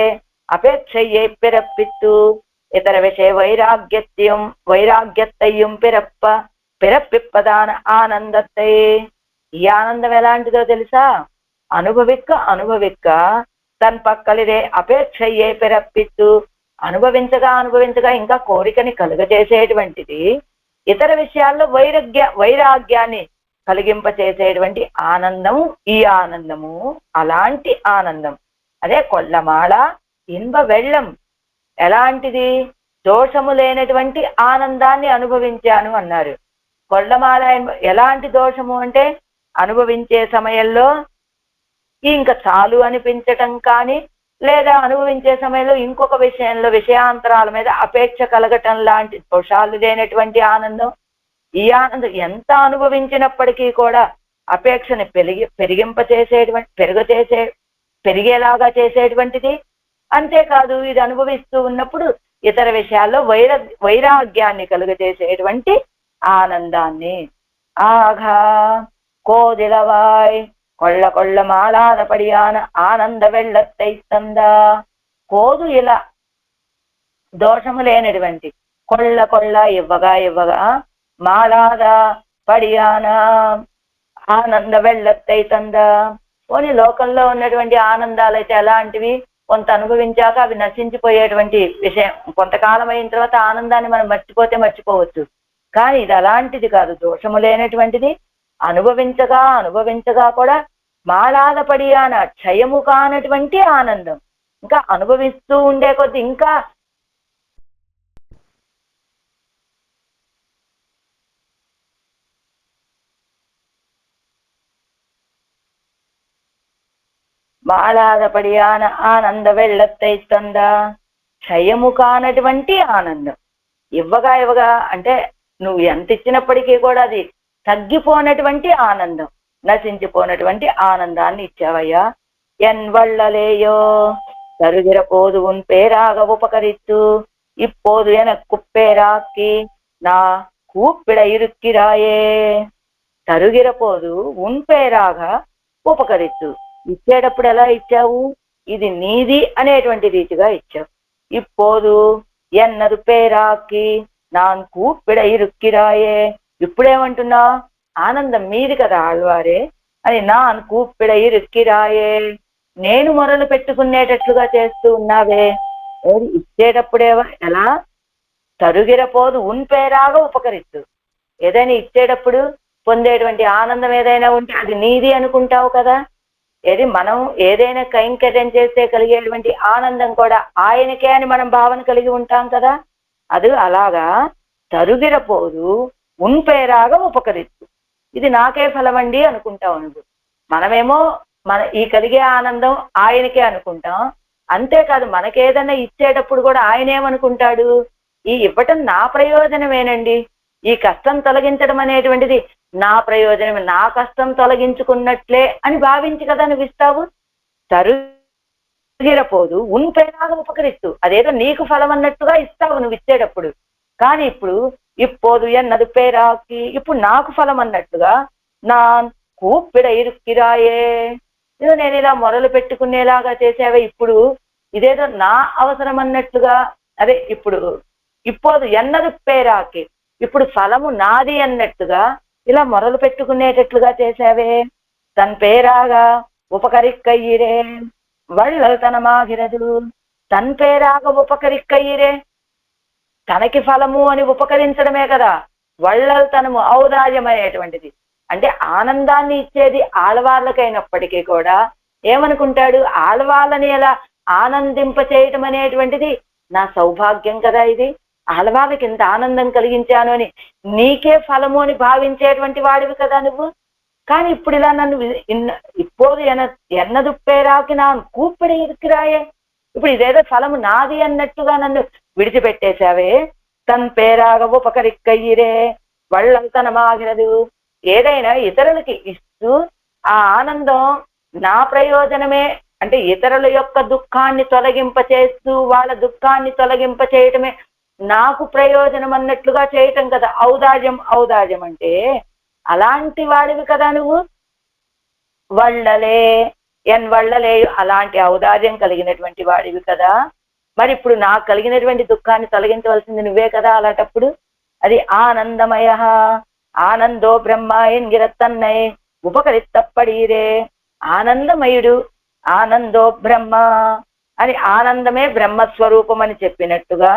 అపేక్షయ్యే పిరప్పిత్తు ఇతర విషయ వైరాగ్యత్తయ్యం పిరప్పిప్పదాన ఆనందత్తై. ఈ ఆనందం ఎలాంటిదో తెలుసా, అనుభవిక్క తన పక్కలిదే అపేక్షయ్యే పిరప్పిత్తు. అనుభవించగా ఇంకా కోరికని కలుగజేసేటువంటిది, ఇతర విషయాల్లో వైరాగ్యాన్ని కలిగింపచేసేటువంటి ఆనందము ఈ ఆనందము. అలాంటి ఆనందం అదే కొల్లమాళ ఇన్బ వెళ్ళం. ఎలాంటిది, దోషము లేనటువంటి ఆనందాన్ని అనుభవించాను అన్నారు. కొల్లమాల ఎలాంటి దోషము అంటే అనుభవించే సమయంలో ఇంకా చాలు అనిపించటం కానీ, లేదా అనుభవించే సమయంలో ఇంకొక విషయంలో విషయాంతరాల మీద అపేక్ష కలగటం లాంటి దోషాలు లేనటువంటి ఆనందం. ఈ ఆనందం ఎంత అనుభవించినప్పటికీ కూడా అపేక్షని పెరిగేలాగా చేసేటువంటిది. అంతేకాదు ఇది అనుభవిస్తూ ఉన్నప్పుడు ఇతర విషయాల్లో వైరాగ్యాన్ని కలుగజేసేటువంటి ఆనందాన్ని. ఆఘా కోదిలవాయ్ కొళ్ళ మాలాదపడియాన ఆనంద వెళ్ళత్తై తందా. కోదు ఇలా దోషము లేనటువంటి కొళ్ళ ఇవ్వగా మాలాద పడియాన ఆనంద వెళ్ళత్తై తందా. పోనీ లోకంలో ఉన్నటువంటి ఆనందాలు అయితే ఎలాంటివి, కొంత అనుభవించాక అవి నశించిపోయేటువంటి విషయం. కొంతకాలం అయిన తర్వాత ఆనందాన్ని మనం మర్చిపోవచ్చు. కానీ ఇది అలాంటిది కాదు, దోషము లేనటువంటిది. అనుభవించగా కూడా మాలాదపడి అన క్షయము కానటువంటి ఆనందం. ఇంకా అనుభవిస్తూ ఉండే కొద్ది ఇంకా మాలాదపడి ఆనంద వెళ్ళత్తై తంద. క్షయము కానటువంటి ఆనందం. ఇవ్వగా అంటే నువ్వు ఎంత ఇచ్చినప్పటికీ కూడా అది తగ్గిపోనటువంటి ఆనందం, నశించిపోనటువంటి ఆనందాన్ని ఇచ్చావయ్యా. ఎన్వళ్ళలేయో తరుగిర పోదు ఉన్ పేరాగ ఉపకరిత్తు ఇప్పోదు ఎనక్కుప్పేరాక్కి నా కూప్పిడ ఇరుక్కిరాయే. తరుగిర పోదు ఉన్ పేరాగా ఉపకరిత్తు. ఇచ్చేటప్పుడు ఎలా ఇచ్చావు, ఇది నీది అనేటువంటి రీతిగా ఇచ్చావు. ఇప్పోదు ఎన్నదు పేరాక్కి నాన్ కూప్పిడ ఇరుక్కిరాయే. ఇప్పుడేమంటున్నా, ఆనందం మీది కదా ఆళ్వారే అని నాన్ కూప్పిడ ఇరుక్కిరాయే, నేను మొరలు పెట్టుకునేటట్లుగా చేస్తూ ఉన్నావే. ఇచ్చేటప్పుడేవో ఎలా తరుగిరపోదు ఉన్పేరాగా ఉపకరిస్తూ. ఏదైనా ఇచ్చేటప్పుడు పొందేటువంటి ఆనందం ఏదైనా ఉంటే అది నీది అనుకుంటావు కదా. ఏది మనం ఏదైనా కైంకర్యం చేస్తే కలిగేటువంటి ఆనందం కూడా ఆయనకే అని మనం భావన కలిగి ఉంటాం కదా. అది అలాగా తరుగిరపోదు ఉన్పేరాగా ఉపకరిస్తూ. ఇది నాకే ఫలమండి అనుకుంటావు నువ్వు. మనమేమో ఈ కలిగే ఆనందం ఆయనకే అనుకుంటాం. అంతేకాదు మనకేదైనా ఇచ్చేటప్పుడు కూడా ఆయన ఏమనుకుంటాడు, ఈ ఇవ్వటం నా ప్రయోజనమేనండి, ఈ కష్టం తొలగించడం అనేటువంటిది నా ప్రయోజనమే, నా కష్టం తొలగించుకున్నట్లే అని భావించి కదా నువ్వు ఇస్తావు. తరుగిరపోదు ఉన్పేరాగా ఉపకరిస్తూ, అదేదో నీకు ఫలం అన్నట్టుగా ఇస్తావు నువ్వు ఇచ్చేటప్పుడు. కానీ ఇప్పుడు ఎన్నది పేరాకి, ఇప్పుడు నాకు ఫలం అన్నట్టుగా నా కూప్పిడ ఇరుక్కిరాయే, ఇదో నేను ఇలా మొరలు పెట్టుకునేలాగా చేసావే, ఇప్పుడు ఇదేదో నా అవసరం అన్నట్లుగా, అదే ఇప్పుడు ఎన్నది పేరాకి, ఇప్పుడు ఫలము నాది అన్నట్టుగా ఇలా మొరలు పెట్టుకునేటట్లుగా చేసావే. తన పేరాగా ఉపకరిక్కయ్యిరే వళ్ళలు తనమాగిరదు. తన పేరాగా ఉపకరిక్కయ్యిరే, తనకి ఫలము అని ఉపకరించడమే కదా వళ్ళల్తనము ఔదార్యం అనేటువంటిది. అంటే ఆనందాన్ని ఇచ్చేది ఆడవాళ్ళకైనప్పటికీ కూడా ఏమనుకుంటాడు, ఆడవాళ్ళని ఎలా ఆనందింప చేయటం అనేటువంటిది నా సౌభాగ్యం కదా, ఇది ఆడవాళ్ళకి ఇంత ఆనందం కలిగించాను అని నీకే ఫలము అని భావించేటువంటి వాడివి కదా నువ్వు. కానీ ఇప్పుడు ఇలా నన్ను ఇప్పుడు ఎన్నదు పేరాకి నా కూపిడి ఇరుకిరాయే, ఇప్పుడు ఇదేదో ఫలము నాది అన్నట్టుగా నన్ను విడిచిపెట్టేశావే. తన్ పేరాగ ఉపకరిక్కయ్యిరే వళ్ళంతనమాగినదు. ఏదైనా ఇతరులకి ఇస్తూ ఆ ఆనందం నా ప్రయోజనమే అంటే ఇతరుల యొక్క దుఃఖాన్ని తొలగింపచేస్తూ వాళ్ళ దుఃఖాన్ని తొలగింపచేయటమే నాకు ప్రయోజనం అన్నట్లుగా చేయటం కదా ఔదార్యం. ఔదార్యం అంటే అలాంటి వాడివి కదా నువ్వు. వళ్ళలే వళ్ళలే అలాంటి ఔదార్యం కలిగినటువంటి వాడివి కదా. మరి ఇప్పుడు నాకు కలిగినటువంటి దుఃఖాన్ని తొలగించవలసింది నువ్వే కదా. అలాంటప్పుడు అది ఆనందమయ ఆనందో బ్రహ్మ ఎంగిరత్తన్నై ఉపకరిత్తప్పడీరే. ఆనందమయుడు ఆనందో బ్రహ్మ అని, ఆనందమే బ్రహ్మస్వరూపం అని చెప్పినట్టుగా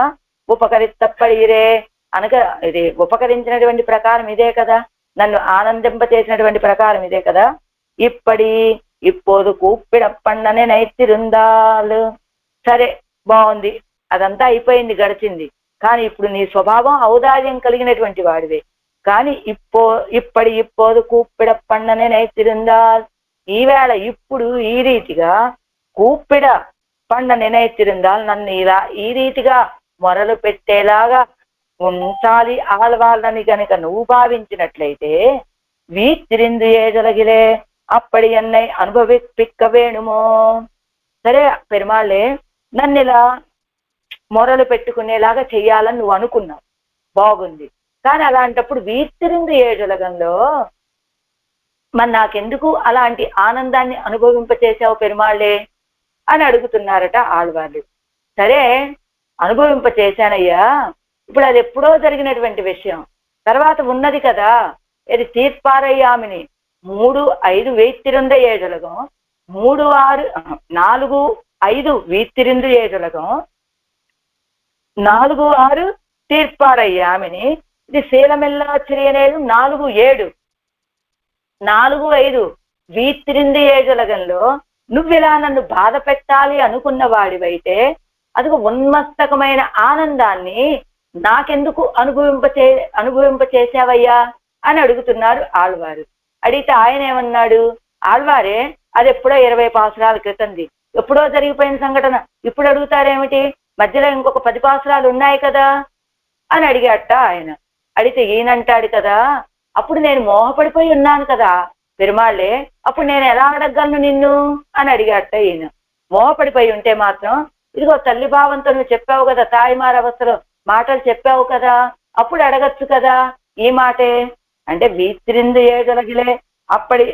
ఉపకరిత్తప్పడీరే అనగా ఇది ఉపకరించినటువంటి ప్రకారం ఇదే కదా, నన్ను ఆనందింప చేసినటువంటి ప్రకారం ఇదే కదా. ఇప్పుడు కూప్పిడప్పండనే నైతిరుందాలు. సరే బాగుంది, అదంతా అయిపోయింది, గడిచింది. కానీ ఇప్పుడు నీ స్వభావం ఔదార్యం కలిగినటువంటి వాడివే. కానీ ఇప్పుడు కూప్పిడప్పండనే నైతిరుందాల్. ఈవేళ ఇప్పుడు ఈ రీతిగా కూప్పిడ పండ నినైతిరుందాల్, నన్ను ఇలా ఈ రీతిగా మొరలు పెట్టేలాగా ఉంచాలి ఆడవాళ్ళని గనక నువ్వు భావించినట్లయితే వీతిరిందు ఏజలగిలే అప్పటి అన్నై అనుభవిప్పిక్క వేణుమో. సరే పెరుమాళ్ళే, నన్ను ఇలా మొరలు పెట్టుకునేలాగా చెయ్యాలని నువ్వు అనుకున్నావు, బాగుంది. కానీ అలాంటప్పుడు వీతిరిందు ఏజలగంలో మరి నాకెందుకు అలాంటి ఆనందాన్ని అనుభవింపచేసావు పెరుమాళ్ళే అని అడుగుతున్నారట ఆళ్వార్లు. సరే అనుభవింపచేశానయ్యా, ఇప్పుడు అది ఎప్పుడో జరిగినటువంటి విషయం, తర్వాత ఉన్నది కదా. ఇది తీర్పారయ్యామిని 3-5 వీతిరింద ఏజలగం, 3-6-4-5 వీతిరిందు ఏజలగం, 4-6 తీర్పారయ్యామిని. ఇది శీలమిల్లాచిరియనేది 4-7, 4-5 వీతిరింది ఏజలగంలో నువ్విలా నన్ను బాధ పెట్టాలి అనుకున్న వాడివైతే అది ఉన్మస్తకమైన ఆనందాన్ని నాకెందుకు అనుభవింపచేసావయ్యా అని అడుగుతున్నారు ఆళ్వారు. అడిగితే ఆయన ఏమన్నాడు, ఆళ్వారే అది ఎప్పుడో 20 పాసురాల క్రితంది, ఎప్పుడో జరిగిపోయిన సంఘటన ఇప్పుడు అడుగుతారేమిటి, మధ్యలో ఇంకొక 10 పాసురాలు ఉన్నాయి కదా అని అడిగాట ఆయన. అడిగితే ఈయనంటాడు కదా, అప్పుడు నేను మోహపడిపోయి ఉన్నాను కదా పెరుమాళ్ళే, అప్పుడు నేను ఎలా అడగలను నిన్ను అని అడిగాట ఈయన. మోహపడిపోయి ఉంటే మాత్రం ఇదిగో తల్లి భావంతో నువ్వు చెప్పావు కదా, తాయిమారవస్థలో మాటలు చెప్పావు కదా, అప్పుడు అడగచ్చు కదా ఈ మాటే. అంటే వీతిరిందు ఏజలగిలే అప్పటి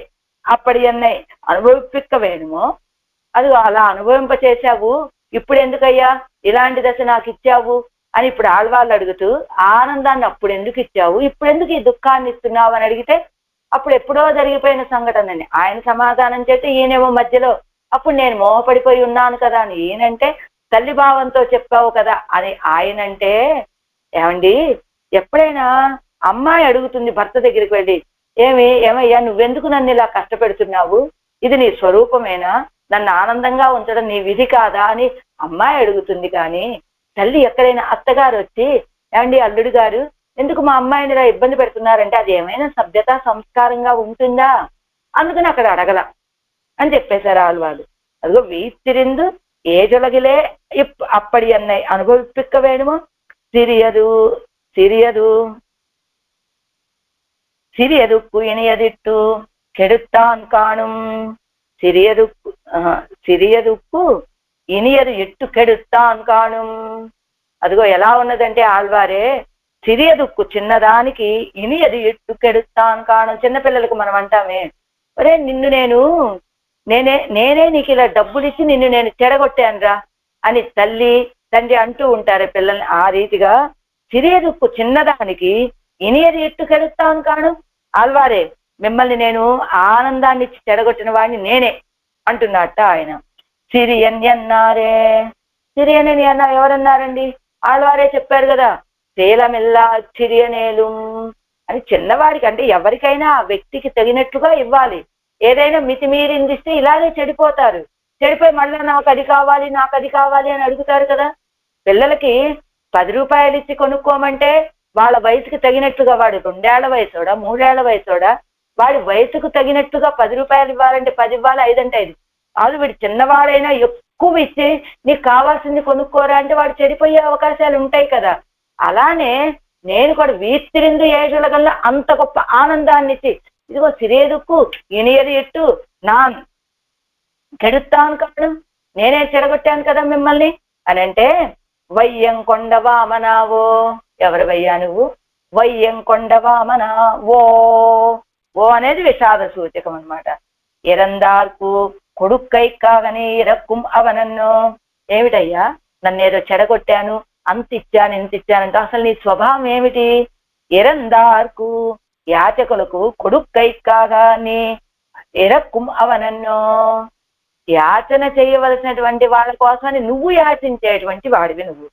అన్నయ్య అనుభవిపిక్క వేణుమో. అది అలా అనుభవింప చేశావు, ఇప్పుడు ఎందుకయ్యా ఇలాంటి దశ నాకు ఇచ్చావు అని ఇప్పుడు ఆళ్వాళ్ళు అడుగుతూ, ఆనందాన్ని అప్పుడు ఎందుకు ఇచ్చావు, ఇప్పుడు ఎందుకు ఈ దుఃఖాన్ని ఇస్తున్నావు అని అడిగితే అప్పుడు ఎప్పుడో జరిగిపోయిన సంఘటనని ఆయన సమాధానం చేస్తే ఈయనేమో మధ్యలో అప్పుడు నేను మోహపడిపోయి ఉన్నాను కదా అని ఈయనంటే, తల్లి భావంతో చెప్పావు కదా అని ఆయనంటే, ఏమండి, ఎప్పుడైనా అమ్మాయి అడుగుతుంది భర్త దగ్గరికి వెళ్ళి, ఏమయ్యా నువ్వెందుకు నన్ను ఇలా కష్టపెడుతున్నావు, ఇది నీ స్వరూపమేనా, నన్ను ఆనందంగా ఉంచడం నీ విధి కాదా అని అమ్మాయి అడుగుతుంది. కానీ తల్లి ఎక్కడైనా అత్తగారు వచ్చి, ఏమండి అల్లుడు గారు ఎందుకు మా అమ్మాయిని ఇలా ఇబ్బంది పెడుతున్నారంటే అది ఏమైనా సభ్యత సంస్కారంగా ఉంటుందా, అందుకని అక్కడ అడగల అని చెప్పేశారు ఆళ్వారు. అదిగో వీతిరిందు ఏజొలగిలే అప్పటి అన్నై అనుభవిపిక్క వేణుమో సిరియదు సిరియదు சிறியதுக்கு இனியதிட்டு கெடுத்தான் காணும் సిరియదుకు ఇనియదు ఎట్టు కెడుత్తాన్ కాణుం. అదిగో ఎలా ఉన్నదంటే ఆళ్వారే, సిరియదుక్కు చిన్నదానికి ఇనియది ఎట్టు కెడుత్తాన్ కాణం. చిన్నపిల్లలకు మనం అంటామే, ఒరే నిన్ను నేనే నీకు ఇలా డబ్బులు ఇచ్చి నిన్ను నేను చెడగొట్టానురా అని తల్లి తండ్రి అంటూ ఉంటారు పిల్లల్ని. ఆ రీతిగా సిరియదుక్కు చిన్నదానికి ఇనియది ఎట్టు కెడుత్తాన్ కాణం. ఆళ్వారే, మిమ్మల్ని నేను ఆనందాన్ని ఇచ్చి చెడగొట్టిన వాడిని నేనే అంటున్నట్ట ఆయన. సిరియన్యన్నారే, సిరియని అన్న ఎవరన్నారండి, ఆళ్వారే చెప్పారు కదా, శీలమిల్లా సిరియనేలు అని. చిన్నవాడికి అంటే ఎవరికైనా ఆ వ్యక్తికి తగినట్టుగా ఇవ్వాలి. ఏదైనా మితిమీరిందిస్తే ఇలాగే చెడిపోతారు. చెడిపోయి మళ్ళీ నాకు అది కావాలి అని అడుగుతారు కదా. పిల్లలకి 10 రూపాయలు ఇచ్చి కొనుక్కోమంటే వాళ్ళ వయసుకు తగినట్టుగా, వాడు 2 ఏళ్ల వయసోడా 3 ఏళ్ల వయసోడా, వాడి వయసుకు తగినట్టుగా 10 రూపాయలు ఇవ్వాలంటే 10 ఇవ్వాలి, 5 అంటే 5. అది వీడు చిన్నవాడైనా ఎక్కువ ఇచ్చి నీకు కావాల్సింది కొనుక్కోరా అంటే వాడు చెడిపోయే అవకాశాలు ఉంటాయి కదా. అలానే నేను కూడా వీతిరిందు ఏజుల కల్లా అంత గొప్ప ఆనందాన్ని ఇచ్చి, ఇదిగో సిరేదుకు ఇనియది ఎట్టు నాన్ కెడుతాను కాదు, నేనే చెడగొట్టాను కదా మిమ్మల్ని అని అంటే, వయ్యం కొండ వామనావో, ఎవరు వయ్యా నువ్వు, వయ్యం కొండ వామనావో, ఓ అనేది విషాద సూచకం అనమాట. ఇరందార్కు కొడుక్కైక్కాగని ఇరక్కుం అవనన్ను, ఏమిటయ్యా నన్నేదో చెడగొట్టాను, అంత ఇచ్చాను ఇంత ఇచ్చానంటే అసలు నీ స్వభావం ఏమిటి. ఇరందార్కు యాచకులకు కొడుక్కైక్కాగాని ఇరక్కుం అవనన్ను, యాచన చేయవలసినటువంటి వాళ్ళ కోసమని నువ్వు యాచించేటువంటి వాడివి నువ్వు.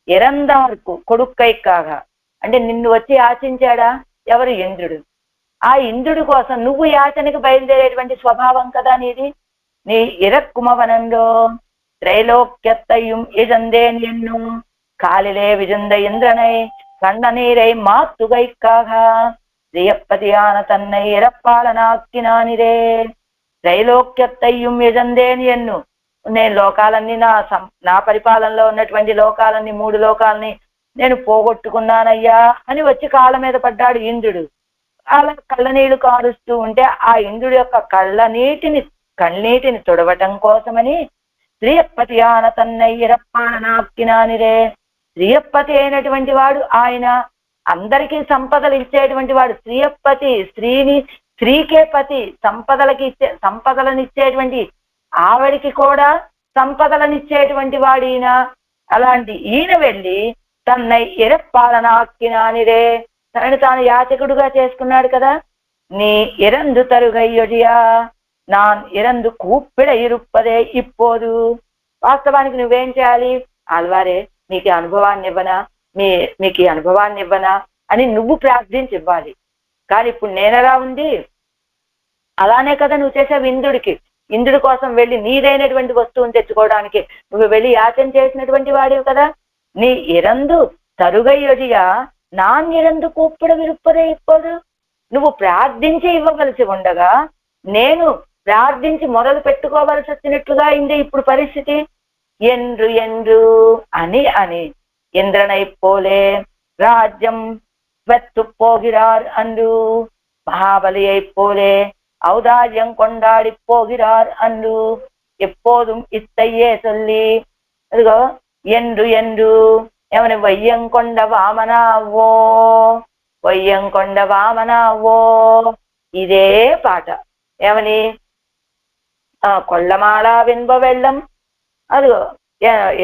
ఇరందార్కు కొడుక్కైక్కాగా అంటే నిన్ను వచ్చి యాచించాడా ఎవరు, ఇంద్రుడు. ఆ ఇంద్రుడి కోసం నువ్వు యాచనకి బయలుదేరేటువంటి స్వభావం కదా నీది. నీ ఇరక్కుమవనంలో త్రైలోక్యత్తయ్యం ఇజందేన్ ఎన్ను కాలిలే విజంద ఇంద్రనై கண்ணநீரை மாத்துகைக்காக ரியப்பதியான தன்னை ఇరప్పాలనాక్కినానిరే. త్రైలోక్యత్తయ్యం యజందేని ఎన్ను, నేను లోకాలన్నీ నా పరిపాలనలో ఉన్నటువంటి లోకాలన్నీ 3 లోకాలని నేను పోగొట్టుకున్నానయ్యా అని వచ్చి కాళ్ళ మీద పడ్డాడు ఇంద్రుడు. అలా కళ్ళనీళ్లు కారుస్తూ ఉంటే ఆ ఇంద్రుడి యొక్క కన్నీటిని తుడవటం కోసమని శ్రీయప్పతి ఆన తన్నై ఇరప్పాలనాక్కినానిరే. శ్రీయప్పతి అయినటువంటి వాడు ఆయన, అందరికీ సంపదలు ఇచ్చేటువంటి వాడు శ్రీయప్పతి. స్త్రీకే పతి, సంపదలను ఇచ్చేటువంటి ఆవిడికి కూడా సంపదలను ఇచ్చేటువంటి వాడు ఈయన. అలాంటి ఈయన వెళ్ళి తన్నై ఇరప్పాలనాక్కినానిరే, తనని తాను యాచకుడుగా చేసుకున్నాడు కదా. నీ ఇరందు తరుగయ్యొడియా నాన్ ఇరందు కూప్పిడ ఇరుప్పదే ఇప్పోదు. వాస్తవానికి నువ్వేం చేయాలి, ఆళ్వారే మీకు ఈ అనుభవాన్ని ఇవ్వనా అని నువ్వు ప్రార్థించి ఇవ్వాలి. కానీ ఇప్పుడు నేనెలా ఉంది, అలానే కదా నువ్వు చేసావు ఇంద్రుడికి. ఇంద్రుడి కోసం వెళ్ళి నీదైనటువంటి వస్తువుని తెచ్చుకోవడానికి నువ్వు వెళ్ళి యాచన చేసినటువంటి వాడివి కదా. నీ ఇరందు తరుగయ్యొడియా నాన్ ఇరందు కూప్పిడ విరుప్పదే ఇప్పోదు. నువ్వు ప్రార్థించి ఇవ్వవలసి ఉండగా నేను ప్రార్థించి మొదలు పెట్టుకోవలసి వచ్చినట్లుగా అయింది ఇప్పుడు పరిస్థితి. ఎండ్రు అని ఇంద్రనై పోలే రాజ్యం వెత్తు పోగిరార్ అందు, మహాబలి అయిపోలే ఔదార్యం కొண்டாడి పోగిరార్ అందు, ఎప్పోదుం ఇత్తయ్యే சொல்லி. అదిగో ఎండ్రు ఏమని, వయ్యంకొండ వామనావో, ఇదే పాట. ఏమని, కొల్లమాళ విన్బ వెళ్ళం, అదిగో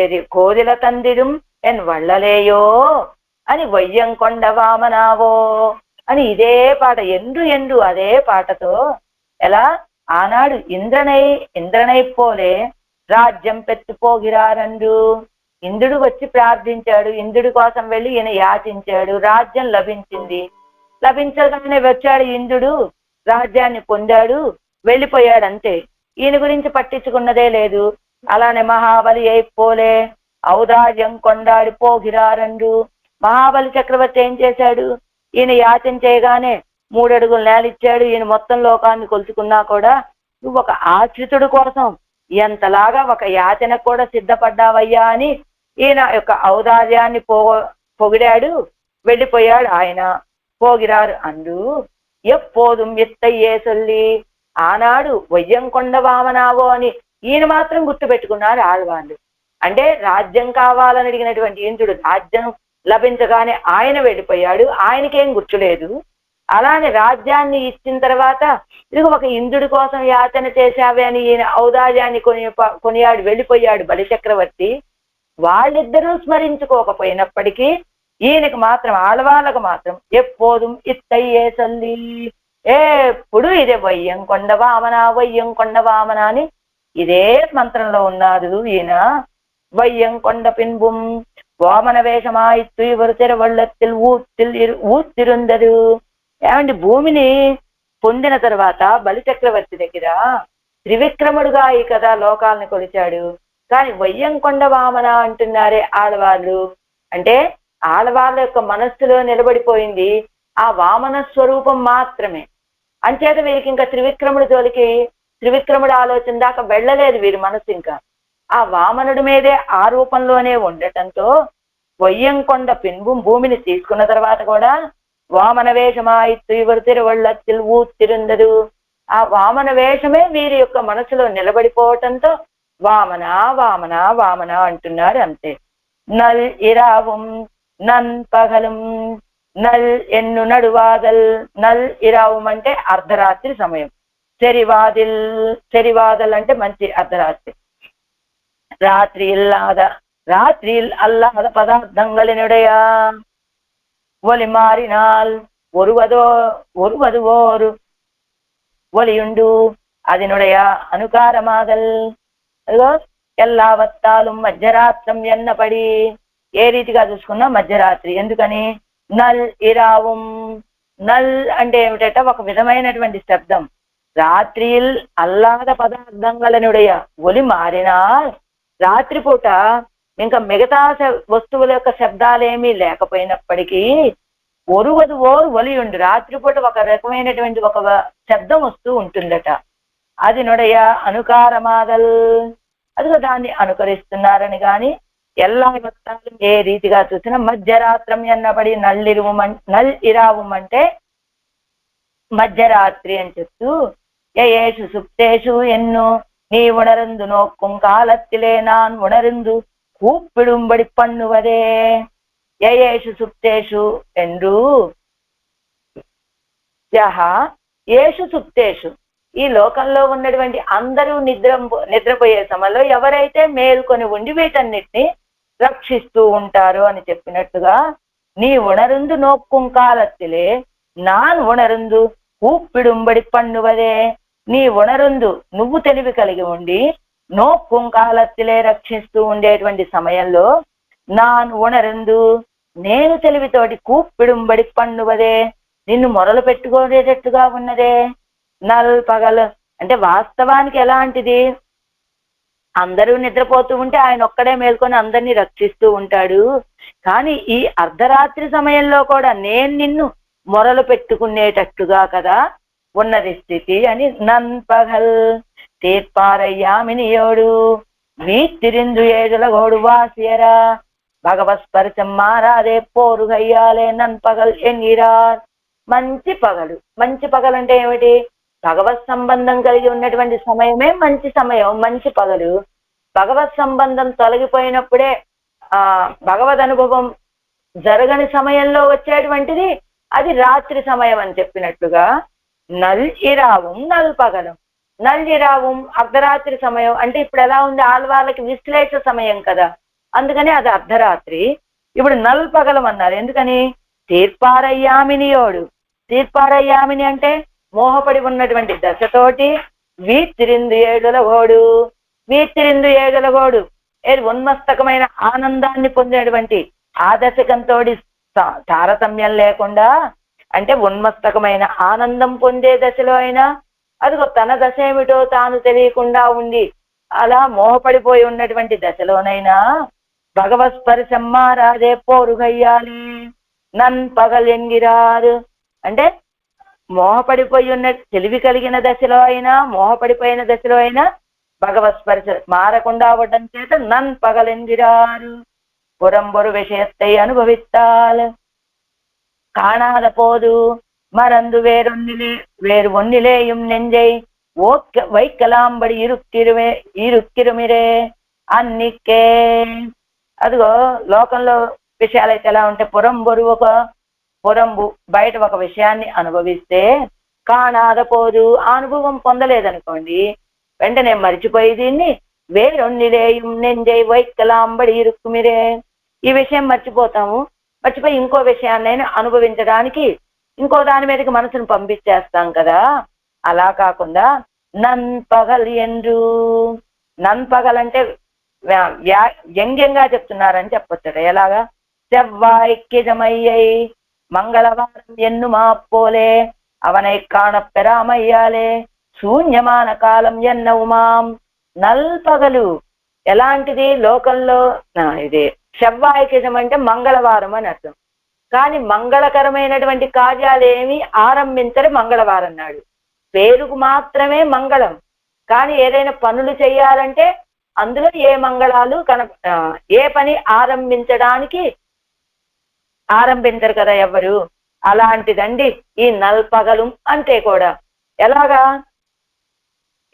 ఏది కోదిల తందిరం ఎన్ వళ్ళలేయో అని వయ్యంకొండ వామనావో అని ఇదే పాట. ఎండ్రు అదే పాటతో ఎలా ఆనాడు ఇంద్రనై పోలే రాజ్యం పెట్టుపోగిరారండు, ఇంద్రుడు వచ్చి ప్రార్థించాడు, ఇంద్రుడి కోసం వెళ్ళి ఈయన యాచించాడు, రాజ్యం లభించింది. లభించగానే వచ్చాడు ఇంద్రుడు, రాజ్యాన్ని పొందాడు, వెళ్ళిపోయాడు అంతే. ఈయన గురించి పట్టించుకున్నదే లేదు. అలానే మహాబలి అయిపోలే ఔదార్యం కొండాడి పోగిరారండు. మహాబలి చక్రవర్తి ఏం చేశాడు? ఈయన యాచన చేయగానే 3 అడుగులు నేలిచ్చాడు. ఈయన మొత్తం లోకాన్ని కొలుచుకున్నా కూడా నువ్వు ఒక ఆశ్రితుడు కోసం ఎంతలాగా ఒక యాచన కూడా సిద్ధపడ్డావయ్యా అని ఈయన యొక్క ఔదార్యాన్ని పొగిడాడు. వెళ్ళిపోయాడు ఆయన. పోగిరారు అందు ఎప్పోదుం ఎత్తయ్యే సొల్లి, ఆనాడు వయ్యంకొండ వామనావో అని ఈయన మాత్రం గుర్తు పెట్టుకున్నారు ఆళ్వాళ్ళు. అంటే రాజ్యం కావాలని అడిగినటువంటి ఇంద్రుడు రాజ్యం లభించగానే ఆయన వెళ్ళిపోయాడు, ఆయనకేం గుర్తులేదు. అలానే రాజ్యాన్ని ఇచ్చిన తర్వాత ఇదిగో ఒక ఇంద్రుడి కోసం యాచన చేశావే అని ఈయన ఔదార్యాన్ని కొనియాడు వెళ్ళిపోయాడు బలిచక్రవర్తి. వాళ్ళిద్దరూ స్మరించుకోకపోయినప్పటికీ ఈయనకు మాత్రం ఆళ్వాళ్ళకు మాత్రం ఎప్పోదుం ఇత్తయ్యే సల్లి, ఎప్పుడు ఇదే వయ్యంకొండ వామన వయ్యంకొండ వామన అని ఇదే మంత్రంలో ఉన్నారు ఈయన. వయ్యంకొండ పిన్బుం వామన వేషమాయిత్తు ఇవరు తిరువళ్ళత్తిల్ ఊత్తిరుందరు. ఏమండి, భూమిని పొందిన తర్వాత బలిచక్రవర్తి దగ్గర త్రివిక్రముడుగా ఈ కదా లోకాలను కొలిచాడు. కానీ వయ్యంకొండ వామన అంటున్నారే ఆడవాళ్ళు. అంటే ఆడవాళ్ళ యొక్క మనస్సులో నిలబడిపోయింది ఆ వామన స్వరూపం మాత్రమే. అంచేత వీరికి ఇంకా త్రివిక్రముడి జోలికి, త్రివిక్రముడు ఆలోచన దాకా వెళ్ళలేదు వీరి మనస్సు. ఇంకా ఆ వామనుడి మీదే ఆ రూపంలోనే ఉండటంతో వయ్యంకొండ పిన్బు భూమిని తీసుకున్న తర్వాత కూడా వామన వేషమాయిత్తు ఇవరు తిరువళ్ళత్తిల్ ఊత్తిరుందరు. ఆ వామన వేషమే వీరి యొక్క మనసులో నిలబడిపోవటంతో వామన వామన వామన అంటున్నారు అంతే. నల్ ఇరావం నన్ పగలం నల్ ఎన్ను నడువాదల్. నల్ ఇరావం అంటే అర్ధరాత్రి సమయం. చెరివాదల్ అంటే మంచి అర్ధరాత్రి. ராத்திரியில் அல்லாத பதார்த்தங்களினுடைய ஒலி மாறினால் ஒருவதுவோரு ஒலியுண்டு. அதனுடைய అనుకారమాదల్. అదిగో ఎల్లావత్తాலும் మధ్యరాత్రం ఎన్నపడి. ఏ రీతిగా చూసుకున్నా మధ్యరాత్రి. ఎందుకని? నల్ ఇరావం. నల్ అంటే ఏమిటట? ఒక విధమైనటువంటి శబ్దం. రాత్రిల్ అల్లాద పదార్థంగలనుடைய ఒలి మారినా, రాత్రిపూట ఇంకా మిగతా వస్తువుల యొక్క శబ్దాలేమీ లేకపోయినప్పటికీ ఓరు ఒలియుండు. రాత్రిపూట ఒక రకమైనటువంటి ఒక శబ్దం వస్తూ ఉంటుందట. అది నొడయ అనుకారమాదల్. అదిగో దాన్ని అనుకరిస్తున్నారని గాని ఎల్లా వత్తాలు ఏ రీతిగా చూసినా మధ్యరాత్రం ఎన్నబడి నల్ ఇరావం అంటే మధ్యరాత్రి అని చెప్తూ ఏషు సుప్తేషు ఎన్ను நீ உணர்ந்து நோக்கும் காலத்திலே நான் உணர்ந்து கூப்பிடும்படி பண்ணுவதே. ஏஷு சுப்தேஷு என்று ఏషు సుప్తేషు, ఈ లోకంలో ఉన్నటువంటి అందరూ నిద్రపోయే సమయంలో ఎవరైతే మేల్కొని ఉండి వీటన్నిటిని రక్షిస్తూ ఉంటారో అని చెప్పినట్టుగా నీ ఉణరుందు నోక్కుం కాలత్తిలే నాన్ ఉణరుందు కూప్పిడుంబడి పన్నువదే. నీ ఉణరుందు నువ్వు తెలివి కలిగి ఉండి నోక్కుం కాలత్తిలే రక్షిస్తూ ఉండేటువంటి సమయంలో నాన్ ఉణరుందు నేను తెలివితోటి కూప్పిడుంబడి పన్నువదే నిన్ను మొరలు పెట్టుకోనేటట్టుగా ఉన్నదే. నల్ పగలు అంటే వాస్తవానికి ఎలాంటిది? అందరూ నిద్రపోతూ ఉంటే ఆయన ఒక్కడే మేల్కొని అందరినీ రక్షిస్తూ ఉంటాడు. కానీ ఈ అర్ధరాత్రి సమయంలో కూడా నేను నిన్ను మొరలు పెట్టుకునేటట్టుగా కదా ఉన్నది స్థితి అని. నన్ పగల్ తీర్పారయ్యామినియోడు వీతిరిందు ఏడుల గోడు వాసియరా భగవత్స్పర్శం మారాదే పోరుగయ్యాలే నన్ పగల్ ఎన్నిరార్. మంచి పగలు. మంచి పగలు అంటే ఏమిటి? భగవత్ సంబంధం కలిగి ఉన్నటువంటి సమయమే మంచి సమయం, మంచి పగలు. భగవత్ సంబంధం తొలగిపోయినప్పుడే భగవద్ అనుభవం జరగని సమయంలో వచ్చేటువంటిది అది రాత్రి సమయం అని చెప్పినట్లుగా నల్ ఇరావం నల్ పగలం. నల్ ఇరావం అర్ధరాత్రి సమయం అంటే ఇప్పుడు ఎలా ఉంది? ఆళ్వాళ్ళకి విశ్లేష సమయం కదా, అందుకని అది అర్ధరాత్రి. ఇప్పుడు నల్ పగలం అన్నారు. ఎందుకని? తీర్పారయ్యామినియోడు. తీర్పారయ్యామిని అంటే మోహపడి ఉన్నటువంటి దశతోటి వీతిరిందు ఏడుల గోడు. వీతిరిందు ఏడుల గోడు ఏది ఉన్మస్తకమైన ఆనందాన్ని పొందినటువంటి ఆ దశకంతో తారతమ్యం లేకుండా, అంటే ఉన్మస్తకమైన ఆనందం పొందే దశలో అయినా, అదిగో తన దశ ఏమిటో తాను తెలియకుండా ఉండి అలా మోహపడిపోయి ఉన్నటువంటి దశలోనైనా భగవత్ స్పర్శమ్మారాదే పోరుగయ్యాలి నన్ పగల్ ఎంగిరారు. అంటే మోహపడిపోయి ఉన్న తెలివి కలిగిన దశలో అయినా, మోహపడిపోయిన దశలో అయినా భగవత్ స్పర్శ మారకుండా అవ్వడం చేత నన్ పగలెంగిరారు புறம்பொரு விஷயத்தை அனுபவித்தால் காணாத போது மறந்து வேறு ஒன்னிலேயும் நெஞ்சை வைக்கலாம்படி ఇరుక్కిరుమిరే అన్నికే. అదిగో లోకంలో విషయాలైతే ఎలా ఉంటే, పురంబు బయట ఒక విషయాన్ని అనుభవిస్తే కాణాద పోదు, అనుభవం పొందలేదనుకోండి, వెంటనే మరిచిపోయి దీన్ని వేరొన్నిలేయం నెంజై వైక్కలాంబడి ఇరుక్కుమిరే, ఈ విషయం మర్చిపోతాము, మర్చిపోయి ఇంకో విషయాన్నైనా అనుభవించడానికి ఇంకో దాని మీదకి మనసును పంపించేస్తాం కదా. అలా కాకుండా నన్పగల్ ఎందు, నన్పగల్ అంటే వ్యంగ్యంగా చెప్తున్నారని చెప్పొచ్చు. ఎలాగా? செவ்வாய்க்கிழமையை మంగళవారం ఎన్నుమా పోలే అవనై కాణప్పెరామయ్యాలే శూన్యమాన కాలం ఎన్నవుమాం. నల్పగలు ఎలాంటిది? లోకంలో ఇది శవ్వాయికిజం అంటే మంగళవారం అని అర్థం. కానీ మంగళకరమైనటువంటి కార్యాలేమి ఆరంభించరు మంగళవారం నాడు. పేరుకు మాత్రమే మంగళం, కానీ ఏదైనా పనులు చేయాలంటే అందులో ఏ మంగళాలు ఏ పని ఆరంభించరు కదా ఎవ్వరు. అలాంటిదండి ఈ నల్పగలు అంటే కూడా. ఎలాగా?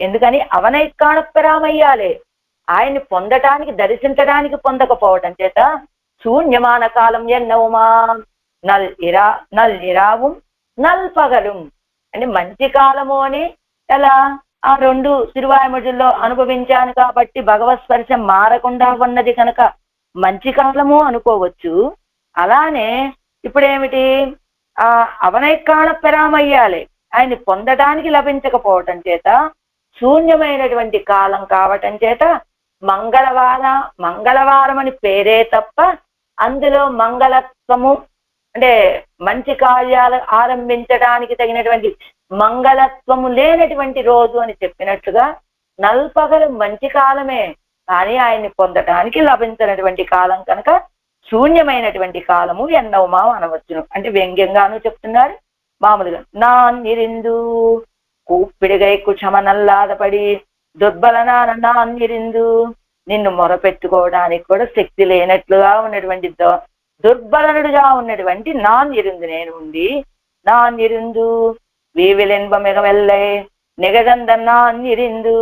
ఎందుకని అవనై కాణప్పెరామయ్యాలే, ఆయన్ని పొందటానికి దర్శించడానికి పొందకపోవటం చేత శూన్యమాన కాలం ఎన్నవుమా నల్ ఇరాவும் నల్పగలు అంటే మంచి కాలము అని. ఎలా? ఆ రెండు తిరువాయుమొழிలో అనుభవించాను కాబట్టి భగవత్ స్పర్శ మారకుండా ఉన్నది కనుక మంచి కాలము అనుకోవచ్చు. అలానే ఇప్పుడేమిటి? అవనై కాణప్పెరామయ్యాలే, ఆయన్ని పొందడానికి లభించకపోవటం చేత శూన్యమైనటువంటి కాలం కావటం చేత మంగళవారం అని పేరే తప్ప అందులో మంగళత్వము అంటే మంచి కార్యాలు ఆరంభించడానికి తగినటువంటి మంగళత్వము లేనటువంటి రోజు అని చెప్పినట్లుగా నల్పగలు మంచి కాలమే, కానీ ఆయన్ని పొందటానికి లభించినటువంటి కాలం కనుక శూన్యమైనటువంటి కాలము ఎన్నవమా అనవచ్చును. అంటే వ్యంగ్యంగాను చెప్తున్నారు, మామూలుగా నాన్నిరిందు కూప్పిడిగై కుక్షమనల్లాదపడి దుర్బలనాన నాన్నిరిందు, నిన్ను మొరపెట్టుకోవడానికి కూడా శక్తి లేనట్లుగా ఉన్నటువంటి దుర్బలనుడుగా ఉన్నటువంటి నాన్నిరిందు నేను ఉండి, నాన్నిరిందు వీవిలెన్బ మిగవెల్లై నిగదంద నాన్నిరిందు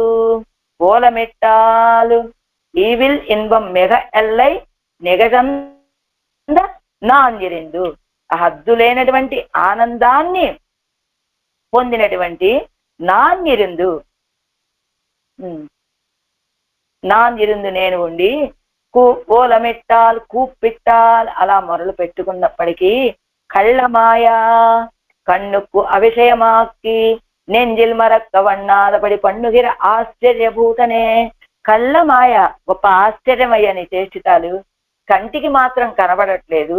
ఓలమిట్టాలు ఈవిల్ ఇన్బం మిగ ఎల్లై నిగదంద నాన్నిరిందు, హద్దు లేనటువంటి ఆనందాన్ని పొందినటువంటి నాన్నిరిందు నేను ఉండి ఓలమిట్టాల్ కూప్పిట్టాల్ అలా మొరలు పెట్టుకున్నప్పటికీ కళ్ళమాయా కన్నుకు అవిషయమాక్కి నెంజిల్ మరక్క వన్నాదపడి పన్నుగిర ఆశ్చర్యభూతనే. కళ్ళమాయ గొప్ప ఆశ్చర్యమయ్యని చేష్టితాలు కంటికి మాత్రం కనబడట్లేదు,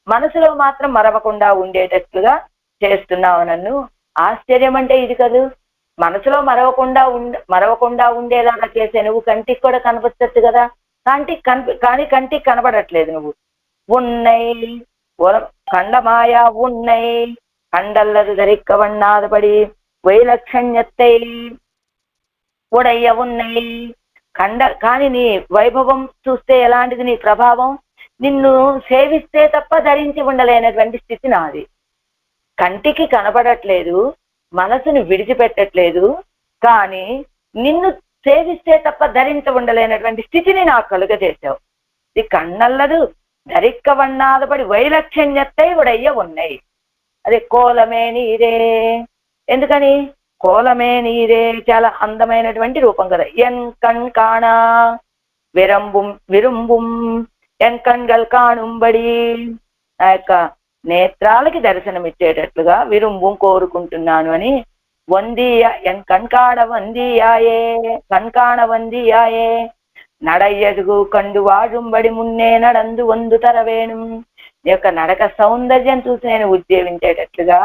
మనసులో మాత్రం మరవకుండా ఉండేటట్లుగా చేస్తున్నావు నన్ను. ఆశ్చర్యం అంటే ఇది కదూ, మనసులో మరవకుండా ఉండేలాగా చేసే నువ్వు కంటికి కూడా కనపడచ్చు కదా, కానీ కంటికి కనబడట్లేదు నువ్వు. ఉన్నై కండమాయా ఉన్నై కండల్లదు ధరిక్క వన్నాదపడి వైలక్షణ్యత్తై ఉడయ్య ఉన్నై కానీ నీ వైభవం చూస్తే ఎలాంటిది, నీ ప్రభావం నిన్ను సేవిస్తే తప్ప ధరించి ఉండలేనటువంటి స్థితి నాది. కంటికి కనబడట్లేదు, మనసుని విడిచిపెట్టట్లేదు, కానీ నిన్ను సేవిస్తే తప్ప ధరించి ఉండలేనటువంటి స్థితిని నాకు కలుగజేశావు. ఈ కన్నల్లదు ధరిక్క వన్నాదపడి వైలక్షణ్యత్తై ఉడయ్య ఉన్నాయి. అదే కోలమే నీరే. ఎందుకని? కోలమే నీరే చాలా అందమైనటువంటి రూపం కదా. ఎన్ కణ్ కాణ విరుంబుం ఎన్ కణ్గల్ కాణుంబడి, నా యొక్క నేత్రాలకి దర్శనమిచ్చేటట్లుగా విరుంబుం కోరుకుంటున్నాను అని. వందీయ ఎన్ కణ్కాణ వందీయాయే నడయ్యదుగు కండు వాడుంబడి మున్నే నడందు వందు తరవేణు. నీ యొక్క నడక సౌందర్యం చూసి నేను ఉజ్జీవించేటట్లుగా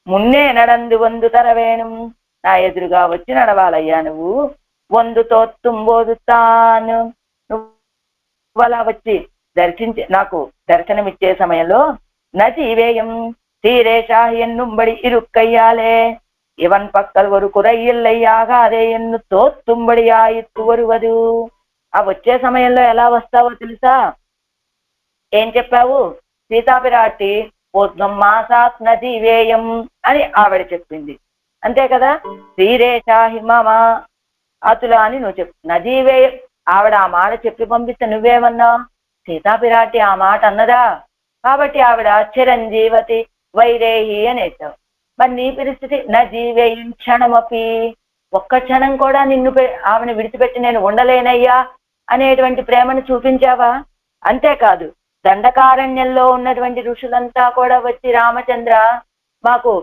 మున్నే నడందు వందు తరవేణు, నా ఎదురుగా వచ్చి నడవాలయ్యా నువ్వు. వందు తోత్తుంబోదుతాను, నువ్వు అలా వచ్చి నాకు దర్శనమిచ్చే సమయంలో నజీవేయం తీరేషాహి ఎన్నుంబడి ఇరుక్కయ్యాలే ఇవన్ పక్కల ஒரு కురయ్యిల్లయ్యాగాదే ఎన్ను తోత్తుంబడి ఆయిత్తు వరువదు. ఆ వచ్చే సమయంలో ఎలా వస్తావో తెలుసా? ఏం చెప్పావు? సీతాపిరాటి పూర్ణం మాసాత్ నజీవేయం అని ఆవిడ చెప్పింది, అంతే కదా. శ్రీరేషాహి మమ అతుల అని నువ్వు చెప్పు. నజీవేయం ఆవిడ ఆ మాట చెప్పి పంపిస్తే నువ్వేమన్నావు? సీతాపిరాటి ఆ మాట అన్నదా, కాబట్టి ఆవిడ చిరంజీవతి వైదేహి అనేసావు. మరి నీ పరిస్థితి నజీవేయం క్షణమపి, ఒక్క క్షణం కూడా ఆవిని విడిచిపెట్టి నేను ఉండలేనయ్యా అనేటువంటి ప్రేమను చూపించావా? అంతేకాదు, దండకారణ్యంలో ఉన్నటువంటి ఋషులంతా కూడా వచ్చి రామచంద్ర మాకు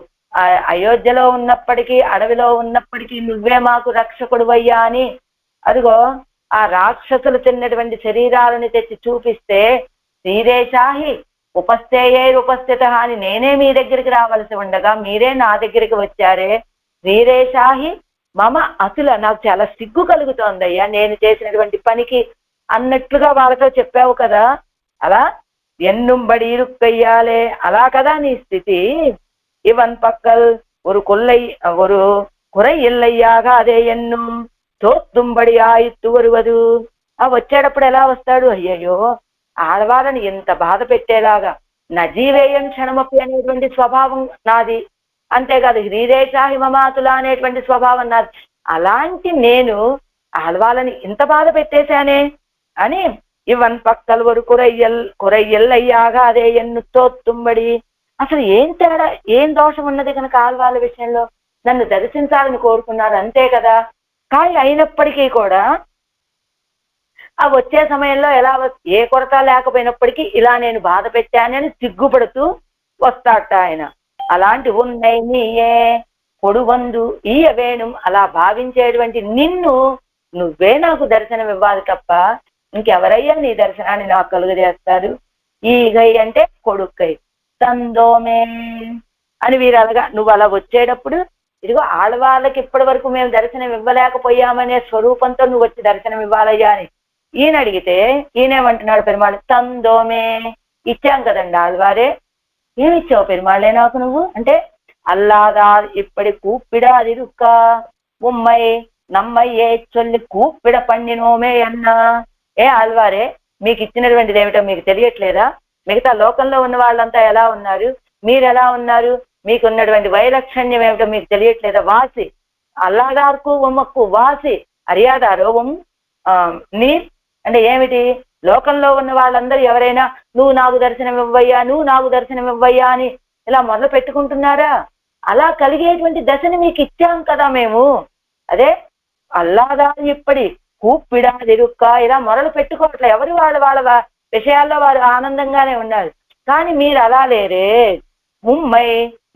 అయోధ్యలో ఉన్నప్పటికీ అడవిలో ఉన్నప్పటికీ నువ్వే మాకు రక్షకుడువయ్యా అని అదిగో ఆ రాక్షసులు తిన్నటువంటి శరీరాలను తెచ్చి చూపిస్తే శ్రీదేశాహి ఉపస్థిత అని నేనే మీ దగ్గరికి రావాల్సి ఉండగా మీరే నా దగ్గరికి వచ్చారే. శ్రీదేశాహి మమ అతుల, నాకు చాలా సిగ్గు కలుగుతోందయ్యా నేను చేసినటువంటి పనికి అన్నట్లుగా వాళ్ళతో చెప్పావు కదా. అలా ఎన్నుంబడి ఇరుక్కయ్యాలే, అలా కదా నీ స్థితి. ఇవన్ పక్కల్ ஒரு కురై ఇల్లయ్యాగా అదే ఎన్ను తోత్తుంబడి ఆయిత్తు వరువదు. ఆ వచ్చేటప్పుడు ఎలా వస్తాడు? అయ్యయ్యో ఆడవాళ్ళని ఎంత బాధ పెట్టేలాగా నజీవేయం క్షణమపి అనేటువంటి స్వభావం నాది, అంతేకాదు హ్రీదేశాహి మమాతుల అనేటువంటి స్వభావం నాది. అలాంటి నేను ఆడవాళ్ళని ఇంత బాధ పెట్టేశానే అని ఇవన్ పక్కల ஒரு కురయ్యల్లయ్యాగా అదే ఎన్ను తోత్తుంబడి. అసలు ఏం తేడా, ఏం దోషం ఉన్నది కనుక ఆడవాళ్ళ విషయంలో నన్ను దర్శించాలని కోరుకున్నారు, అంతే కదా. కానీ అయినప్పటికీ కూడా ఆ వచ్చే సమయంలో ఎలా ఏ కొరత లేకపోయినప్పటికీ ఇలా నేను బాధ పెట్టానని సిగ్గుపడుతూ వస్తాట ఆయన. అలాంటి ఉన్నాయి నీయే పొడువందు ఈయ వేణుం, అలా భావించేటువంటి నిన్ను నువ్వే నాకు దర్శనం ఇవ్వాలి తప్ప ఇంకెవరయ్యా నీ దర్శనాన్ని నాకు కలుగజేస్తారు. ఈగై అంటే కొడుక్కై, తందోమే అని వీరు అలాగా నువ్వు అలా వచ్చేటప్పుడు ఇదిగో ఆడవాళ్ళకి ఇప్పటి వరకు మేము దర్శనం ఇవ్వలేకపోయామనే స్వరూపంతో నువ్వు వచ్చి దర్శనం ఇవ్వాలయ్యా అని ఈయన అడిగితే ఈయనేమంటున్నాడు పెరుమాళ్, తందోమే ఇచ్చాం కదండి ఆళ్వారే, ఏమిచ్చావు పెరుమాళ్ళే నాకు నువ్వు అంటే, అల్లాదా ఇప్పటి కూప్పిడాదిరుక్క ఉమ్మై నమ్మయ్యే చొల్లి కూప్పిడ పండినోమే అన్నా. ఏ ఆళ్వారే మీకు ఇచ్చినటువంటిది ఏమిటో మీకు తెలియట్లేదా? మిగతా లోకంలో ఉన్న వాళ్ళంతా ఎలా ఉన్నారు, మీరు ఎలా ఉన్నారు, మీకున్నటువంటి వైలక్షణ్యం ఏమిటో మీకు తెలియట్లేదా? వాసి అల్లాదార్కు ఉమ్మక్కు వాసి అరియాదారో నీ అంటే ఏమిటి? లోకంలో ఉన్న వాళ్ళందరూ ఎవరైనా నువ్వు నాకు దర్శనం ఇవ్వయ్యా, నువ్వు నాకు దర్శనం ఇవ్వయ్యా అని ఇలా మొదలు పెట్టుకుంటున్నారా? అలా కలిగేటువంటి దశని మీకు ఇచ్చాం కదా మేము. అదే అల్లాదా ఇప్పటి కూప్పిడాదిరుక్క ఇలా మొదలు పెట్టుకోవట్లే. ఎవరు వాళ్ళ విషయాల్లో వారు ఆనందంగానే ఉన్నారు. కానీ మీరు అలా లేరే. ముమ్మై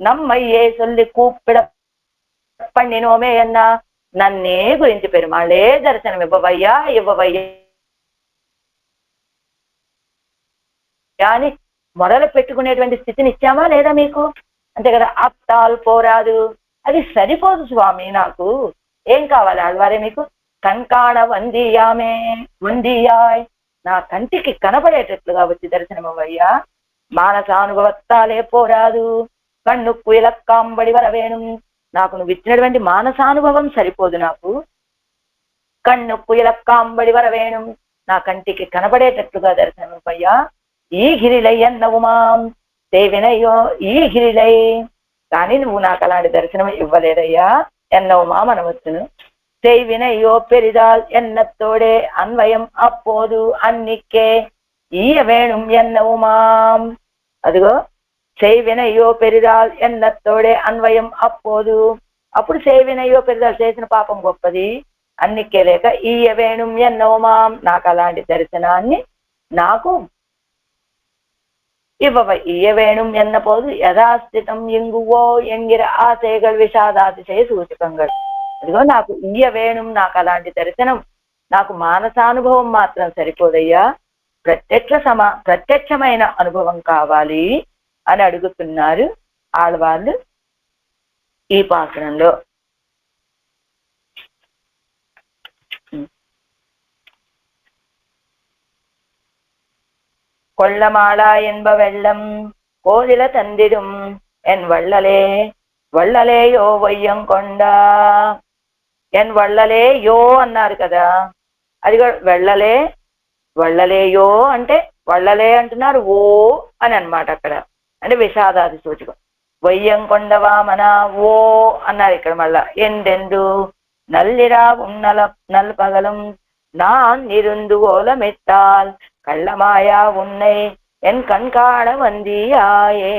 నమ్మయ్యే సొల్లి కూప్పిడ పండినోమే అన్నా, నన్నే గురించి పెరుమాళ్ళే దర్శనం ఇవ్వవయ్యా అని మొదలు పెట్టుకునేటువంటి స్థితిని ఇచ్చామా లేదా మీకు? అంతే కదా. అత్తాల్ పోరాదు, అది సరిపోదు స్వామి, నాకు ఏం కావాలి ఆళ్వారే మీకు? కంకాణ వందియాయ్, నా కంటికి కనపడేటట్లుగా వచ్చి దర్శనమయ్యా. మానసానుభవత్తాలే పోరాదు, కన్నుక్కు ఇలక్కాంబడి వరవేణు, నాకు నువ్వు ఇచ్చినటువంటి మానసానుభవం సరిపోదు నాకు. కన్నుక్కు ఇలక్కాంబడి వరవేణు, నా కంటికి కనపడేటట్లుగా దర్శనమయ్యా. ఈ గిరిలై అన్నవుమాం దేవినయ్యో ఈ గిరిలై, కానీ నువ్వు నాకు అలాంటి దర్శనం ఇవ్వలేదయ్యా. ఎన్నవుమాం అనవచ్చును. செய்வினையோ பெரிதால் எண்ணத்தோடே அன்வயம் அப்போது அன்னிக்கே ஈய வேணும் என்னவுமாம். అదిగో செய்வினையோ పెరిదాల్ ఎన్నత్తోడే అన్వయం అప్పోదు, అప్పుడు సేవినయ్యో పెరిదాల్ చేసిన పాపం గొప్పది, అన్నికే లేక ఈయ వేణుం ఎన్నవుమాం, నాకు అలాంటి దర్శనాన్ని నాకు ఇవ్వవ. ఈయ వేణుం ఎన్నపోదు యథాస్థితం ఇంగువో ఎంగిర ఆశయగల్ విషాదాతిశయ సూచకంగల్. అదిగో నాకు ఈయ వేణుం, నాకు అలాంటి దర్శనం నాకు మానసానుభవం మాత్రం సరిపోదయ్యా, ప్రత్యక్షమైన అనుభవం కావాలి అని అడుగుతున్నారు ఆళ్వార్లు ఈ పాసనంలో. கொள்ளமாளா என்ப வெள்ளம் கோதில தந்திடும் என் వళ్ళలేయో వయ్యంకొండా. ఎన్ వళ్ళలేయో అన్నారు కదా, అది వెళ్ళలేయో అంటే వళ్ళలే అంటున్నారు, ఓ అని అన్నమాట అక్కడ, అంటే విషాదాది సూచకం. వయ్యంకొండ వామన ఓ అన్నారు ఇక్కడ మళ్ళా. ఎందెందు నల్లిరా నల్ పగలం நான் இருந்து ஓலமிட்டால் கள்ளமாயா உன்னை என் கண்காண வந்தியாயே.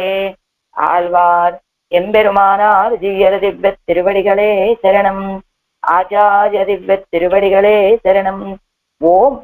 ஆழ்வார் எம்பெருமானார் ஜீயர திவ்ய திருவடிகளே சரணம். ஆச்சாரிய திவ்ய திருவடிகளே சரணம். ஓம்